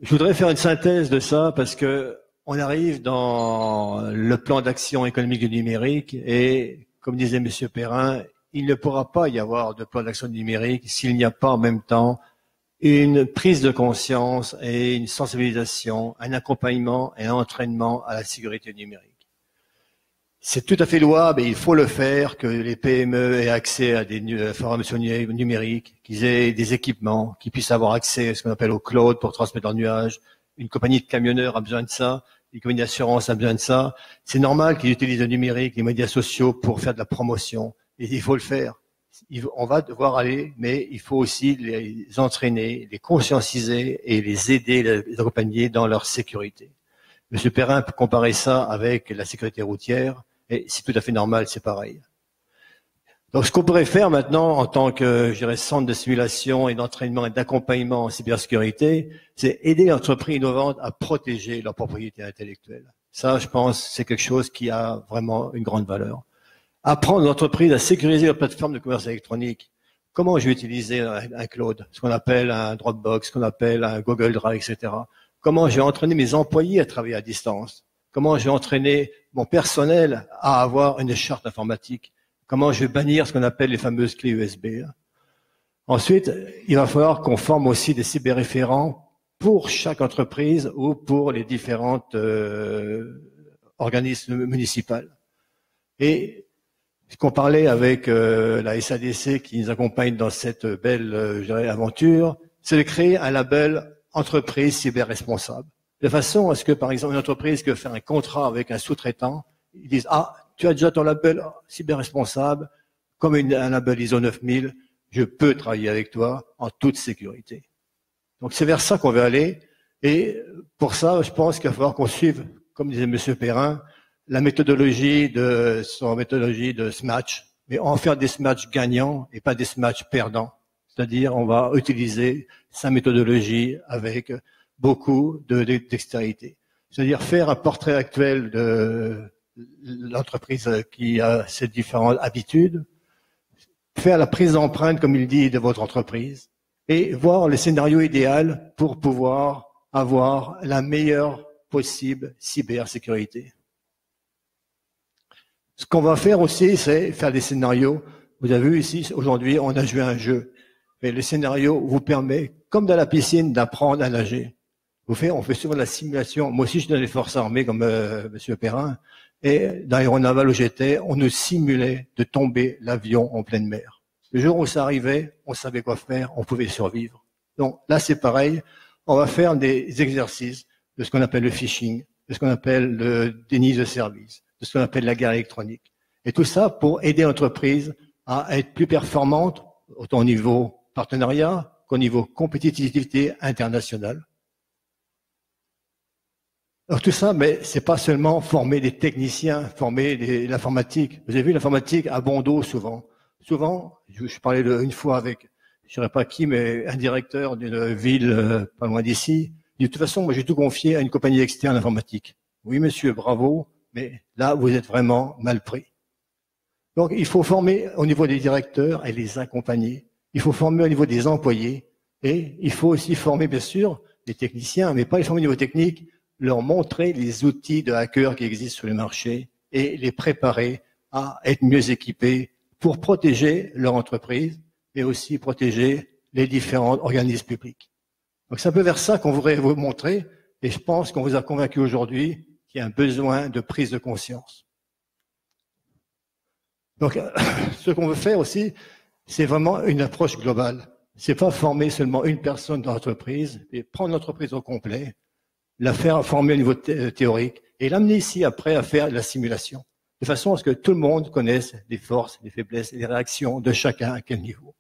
Je voudrais faire une synthèse de ça parce que on arrive dans le plan d'action économique du numérique et, comme disait M. Perrin, il ne pourra pas y avoir de plan d'action numérique s'il n'y a pas en même temps une prise de conscience et une sensibilisation, un accompagnement et un entraînement à la sécurité numérique. C'est tout à fait louable et il faut le faire, que les PME aient accès à des informations numériques, qu'ils aient des équipements, qu'ils puissent avoir accès à ce qu'on appelle au cloud pour transmettre en nuage. Une compagnie de camionneurs a besoin de ça, une compagnie d'assurance a besoin de ça. C'est normal qu'ils utilisent le numérique, les médias sociaux pour faire de la promotion. Et il faut le faire. On va devoir aller, mais il faut aussi les entraîner, les conscientiser et les aider, les accompagner dans leur sécurité. Monsieur Perrin peut comparer ça avec la sécurité routière, et c'est tout à fait normal, c'est pareil. Donc, ce qu'on pourrait faire maintenant, en tant que, je dirais, centre de simulation et d'entraînement et d'accompagnement en cybersécurité, c'est aider les entreprises innovantes à protéger leur propriété intellectuelle. Ça, je pense, c'est quelque chose qui a vraiment une grande valeur. Apprendre l'entreprise à sécuriser leur plateforme de commerce électronique. Comment je vais utiliser un cloud, ce qu'on appelle un Dropbox, ce qu'on appelle un Google Drive, etc. Comment je vais entraîner mes employés à travailler à distance. Comment je vais entraîner mon personnel à avoir une charte informatique. Comment je vais bannir ce qu'on appelle les fameuses clés USB. Ensuite, il va falloir qu'on forme aussi des cyberréférents pour chaque entreprise ou pour les différentes organismes municipaux. Et ce qu'on parlait avec la SADC qui nous accompagne dans cette belle je dirais, aventure, c'est de créer un label entreprise cyber-responsable. De façon à ce que, par exemple, une entreprise qui veut faire un contrat avec un sous-traitant, ils disent « Ah, tu as déjà ton label cyber-responsable, comme un label ISO 9000, je peux travailler avec toi en toute sécurité. » Donc c'est vers ça qu'on veut aller. Et pour ça, je pense qu'il va falloir qu'on suive, comme disait M. Perrin, la méthodologie de SMATch, mais en faire des SMATch gagnants et pas des SMATch perdants. C'est-à-dire, on va utiliser sa méthodologie avec beaucoup de dextérité. C'est-à-dire faire un portrait actuel de l'entreprise qui a ces différentes habitudes, faire la prise d'empreinte, comme il dit, de votre entreprise, et voir le scénario idéal pour pouvoir avoir la meilleure possible cybersécurité. Ce qu'on va faire aussi, c'est faire des scénarios. Vous avez vu ici, aujourd'hui, on a joué à un jeu. Et le scénario vous permet, comme dans la piscine, d'apprendre à nager. On fait souvent de la simulation. Moi aussi, je suis dans les forces armées, comme M. Perrin. Et dans l'aéronaval où j'étais, on nous simulait de tomber l'avion en pleine mer. Le jour où ça arrivait, on savait quoi faire, on pouvait survivre. Donc là, c'est pareil. On va faire des exercices de ce qu'on appelle le phishing, de ce qu'on appelle le déni de service, de ce qu'on appelle la guerre électronique. Et tout ça pour aider l'entreprise à être plus performante, autant au niveau partenariat qu'au niveau compétitivité internationale. Alors tout ça, mais c'est pas seulement former des techniciens, former l'informatique. Vous avez vu l'informatique à bon dos souvent. Souvent, je parlais une fois avec, je ne sais pas qui, mais un directeur d'une ville pas loin d'ici. De toute façon, moi j'ai tout confié à une compagnie externe informatique. Oui monsieur, bravo, mais là vous êtes vraiment mal pris. Donc il faut former au niveau des directeurs et les accompagner. Il faut former au niveau des employés et il faut aussi former bien sûr les techniciens, mais pas les former au niveau technique, leur montrer les outils de hackers qui existent sur le marché et les préparer à être mieux équipés pour protéger leur entreprise, mais aussi protéger les différents organismes publics. Donc c'est un peu vers ça qu'on voudrait vous montrer, et je pense qu'on vous a convaincu aujourd'hui qu'il y a un besoin de prise de conscience. Donc, ce qu'on veut faire aussi, c'est vraiment une approche globale. C'est pas former seulement une personne dans l'entreprise, et prendre l'entreprise au complet, la faire former au niveau théorique, et l'amener ici après à faire la simulation, de façon à ce que tout le monde connaisse les forces, les faiblesses et les réactions de chacun à quel niveau.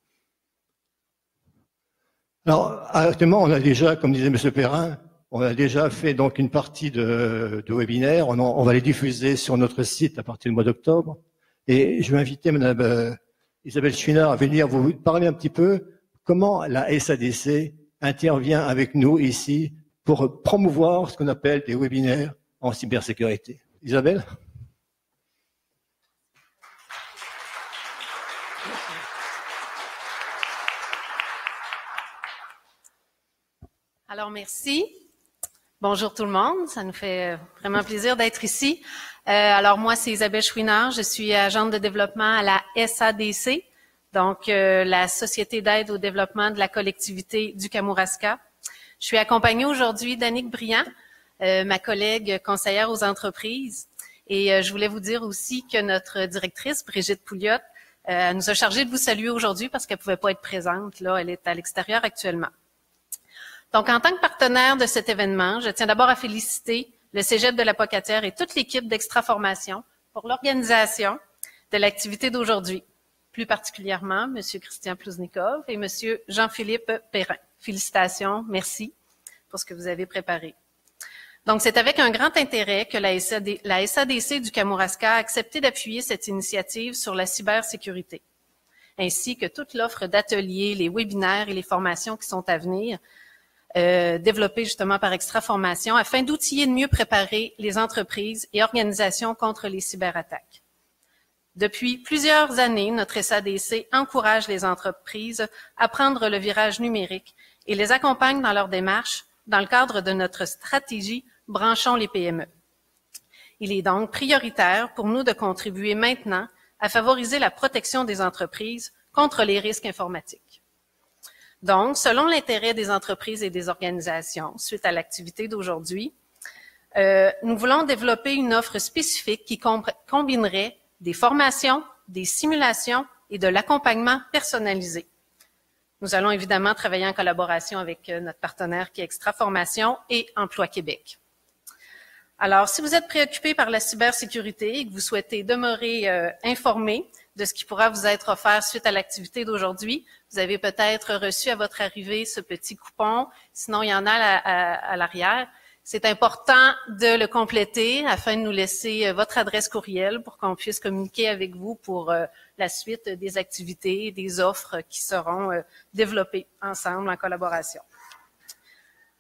Alors, actuellement, on a déjà, comme disait M. Perrin, on a déjà fait donc une partie de webinaire. On va les diffuser sur notre site à partir du mois d'octobre. Et je vais inviter Mme Isabelle Chouinard à venir vous parler un petit peu comment la SADC intervient avec nous ici pour promouvoir ce qu'on appelle des webinaires en cybersécurité. Isabelle?
Alors, merci. Bonjour tout le monde. Ça nous fait vraiment plaisir d'être ici. Alors, moi, c'est Isabelle Chouinard. Je suis agente de développement à la SADC, donc la Société d'aide au développement de la collectivité du Kamouraska. Je suis accompagnée aujourd'hui d'Annick Briand, ma collègue conseillère aux entreprises. Et je voulais vous dire aussi que notre directrice, Brigitte Pouliot, nous a chargé de vous saluer aujourd'hui parce qu'elle ne pouvait pas être présente. Là, elle est à l'extérieur actuellement. Donc, en tant que partenaire de cet événement, je tiens d'abord à féliciter le Cégep de la Pocatière et toute l'équipe d'Extra-Formation pour l'organisation de l'activité d'aujourd'hui, plus particulièrement M. Christian Plouznikov et M. Jean-Philippe Perrin. Félicitations, merci pour ce que vous avez préparé. Donc, c'est avec un grand intérêt que la SADC du Kamouraska a accepté d'appuyer cette initiative sur la cybersécurité, ainsi que toute l'offre d'ateliers, les webinaires et les formations qui sont à venir, développé justement par Extra-Formation afin d'outiller et de mieux préparer les entreprises et organisations contre les cyberattaques. Depuis plusieurs années, notre SADC encourage les entreprises à prendre le virage numérique et les accompagne dans leur démarche dans le cadre de notre stratégie Branchons les PME. Il est donc prioritaire pour nous de contribuer maintenant à favoriser la protection des entreprises contre les risques informatiques. Donc, selon l'intérêt des entreprises et des organisations, suite à l'activité d'aujourd'hui, nous voulons développer une offre spécifique qui combinerait des formations, des simulations et de l'accompagnement personnalisé. Nous allons évidemment travailler en collaboration avec notre partenaire qui est Extra-Formation et Emploi Québec. Alors, si vous êtes préoccupé par la cybersécurité et que vous souhaitez demeurer informé de ce qui pourra vous être offert suite à l'activité d'aujourd'hui, vous avez peut-être reçu à votre arrivée ce petit coupon, sinon il y en a à l'arrière. C'est important de le compléter afin de nous laisser votre adresse courriel pour qu'on puisse communiquer avec vous pour la suite des activités et des offres qui seront développées ensemble en collaboration.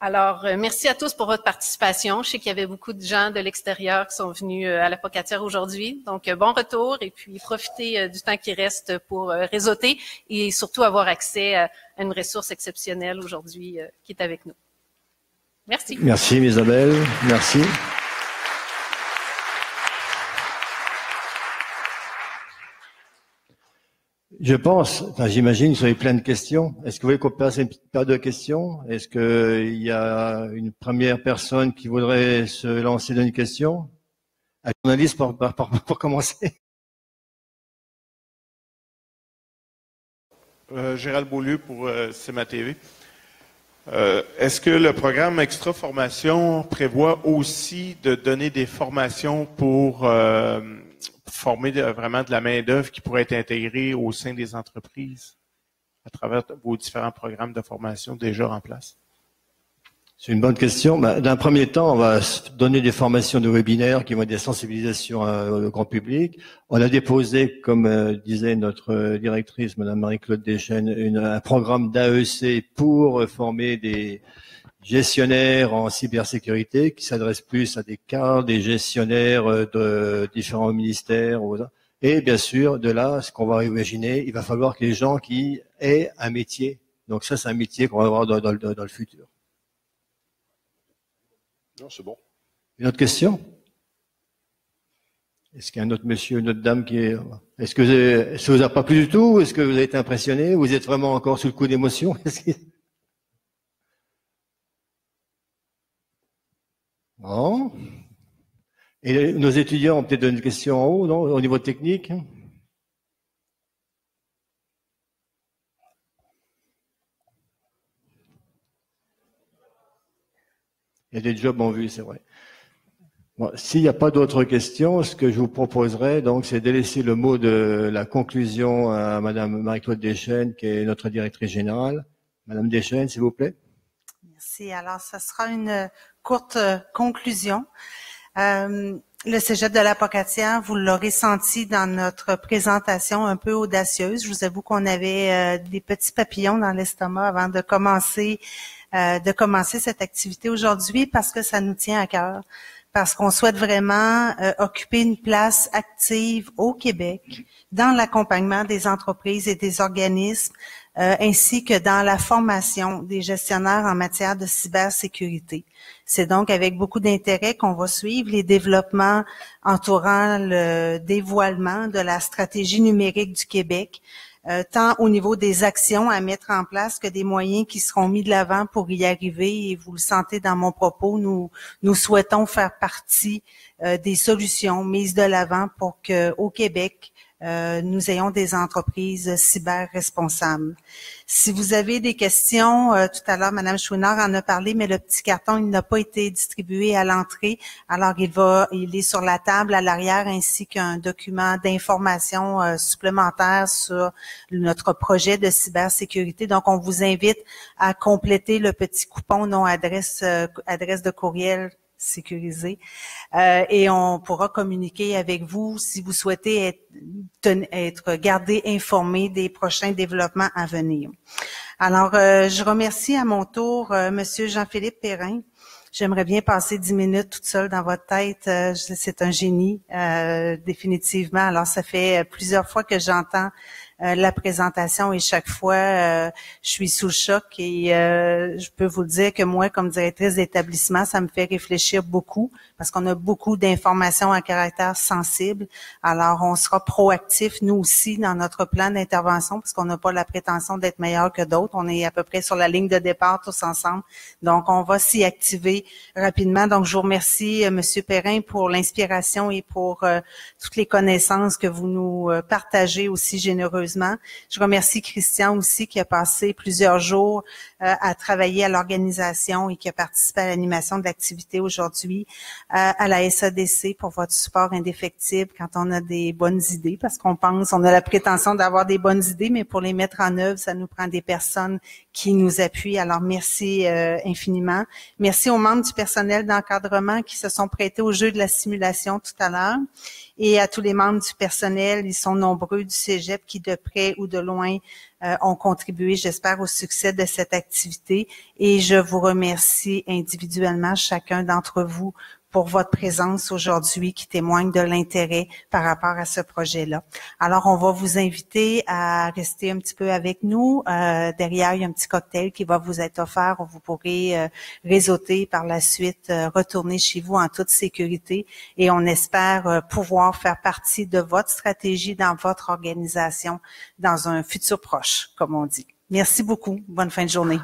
Alors, merci à tous pour votre participation. Je sais qu'il y avait beaucoup de gens de l'extérieur qui sont venus à la Pocatière aujourd'hui. Donc, bon retour et puis profitez du temps qui reste pour réseauter et surtout avoir accès à une ressource exceptionnelle aujourd'hui qui est avec nous. Merci.
Merci Isabelle, merci. Je pense, j'imagine que vous avez plein de questions. Est-ce que vous voulez qu'on passe une petite période de questions? Est-ce qu'il y a une première personne qui voudrait se lancer dans une question? Un journaliste pour commencer.
Gérald Beaulieu pour CMA TV. Est-ce que le programme Extra Formation prévoit aussi de donner des formations pour former vraiment de la main-d'œuvre qui pourrait être intégrée au sein des entreprises à travers vos différents programmes de formation déjà en place?
C'est une bonne question. D'un premier temps, on va donner des formations de webinaires qui vont être des sensibilisations au grand public. On a déposé, comme disait notre directrice, Madame Marie-Claude Deschênes, un programme d'AEC pour former des gestionnaires en cybersécurité qui s'adresse plus à des cadres, des gestionnaires de différents ministères. Et bien sûr, de là, ce qu'on va imaginer, il va falloir que les gens qui aient un métier. Donc ça, c'est un métier qu'on va avoir dans le futur.
Non, c'est bon.
Une autre question? Est-ce qu'il y a un autre monsieur, une autre dame qui est... Est-ce que ça vous a pas plu du tout? Est-ce que vous avez été impressionné? Vous êtes vraiment encore sous le coup d'émotion? Non. Et nos étudiants ont peut-être une question en haut, non? Au niveau technique? Il y a des jobs en vue, c'est vrai. Bon, s'il n'y a pas d'autres questions, ce que je vous proposerais, donc, c'est de laisser le mot de la conclusion à Madame Marie-Claude Deschênes, qui est notre directrice générale. Madame Deschênes, s'il vous plaît.
Merci. Alors, ce sera une courte conclusion. Le Cégep de la Pocatière, vous l'aurez senti dans notre présentation un peu audacieuse. Je vous avoue qu'on avait des petits papillons dans l'estomac avant de commencer cette activité aujourd'hui parce que ça nous tient à cœur, parce qu'on souhaite vraiment occuper une place active au Québec dans l'accompagnement des entreprises et des organismes, ainsi que dans la formation des gestionnaires en matière de cybersécurité. C'est donc avec beaucoup d'intérêt qu'on va suivre les développements entourant le dévoilement de la stratégie numérique du Québec, tant au niveau des actions à mettre en place que des moyens qui seront mis de l'avant pour y arriver. Et vous le sentez dans mon propos, nous souhaitons faire partie des solutions mises de l'avant pour qu'au Québec, nous ayons des entreprises cyber responsables. Si vous avez des questions, tout à l'heure, Mme Chouinard en a parlé, mais le petit carton, il n'a pas été distribué à l'entrée. Alors, il est sur la table à l'arrière, ainsi qu'un document d'information supplémentaire sur notre projet de cybersécurité. Donc, on vous invite à compléter le petit coupon non adresse de courriel sécurisé, et on pourra communiquer avec vous si vous souhaitez être gardé informé des prochains développements à venir. Alors, je remercie à mon tour Monsieur Jean-Philippe Perrin. J'aimerais bien passer 10 minutes toute seule dans votre tête. C'est un génie, définitivement. Alors, ça fait plusieurs fois que j'entends la présentation et chaque fois, je suis sous le choc et je peux vous dire que moi, comme directrice d'établissement, ça me fait réfléchir beaucoup parce qu'on a beaucoup d'informations à caractère sensible. Alors, on sera proactif, nous aussi, dans notre plan d'intervention parce qu'on n'a pas la prétention d'être meilleur que d'autres. On est à peu près sur la ligne de départ tous ensemble. Donc, on va s'y activer rapidement. Donc, je vous remercie, Monsieur Perrin, pour l'inspiration et pour toutes les connaissances que vous nous partagez aussi généreusement. Je remercie Christian aussi qui a passé plusieurs jours à travailler à l'organisation et qui a participé à l'animation de l'activité aujourd'hui, à la SADC pour votre support indéfectible quand on a des bonnes idées, parce qu'on a la prétention d'avoir des bonnes idées, mais pour les mettre en œuvre, ça nous prend des personnes qui nous appuient. Alors, merci infiniment. Merci aux membres du personnel d'encadrement qui se sont prêtés au jeu de la simulation tout à l'heure. Et à tous les membres du personnel, ils sont nombreux du Cégep qui, de près ou de loin, ont contribué, j'espère, au succès de cette activité. Et je vous remercie individuellement, chacun d'entre vous, pour votre présence aujourd'hui qui témoigne de l'intérêt par rapport à ce projet-là. Alors, on va vous inviter à rester un petit peu avec nous. Derrière, il y a un petit cocktail qui va vous être offert où vous pourrez réseauter par la suite, retourner chez vous en toute sécurité. Et on espère pouvoir faire partie de votre stratégie dans votre organisation dans un futur proche, comme on dit. Merci beaucoup. Bonne fin de journée.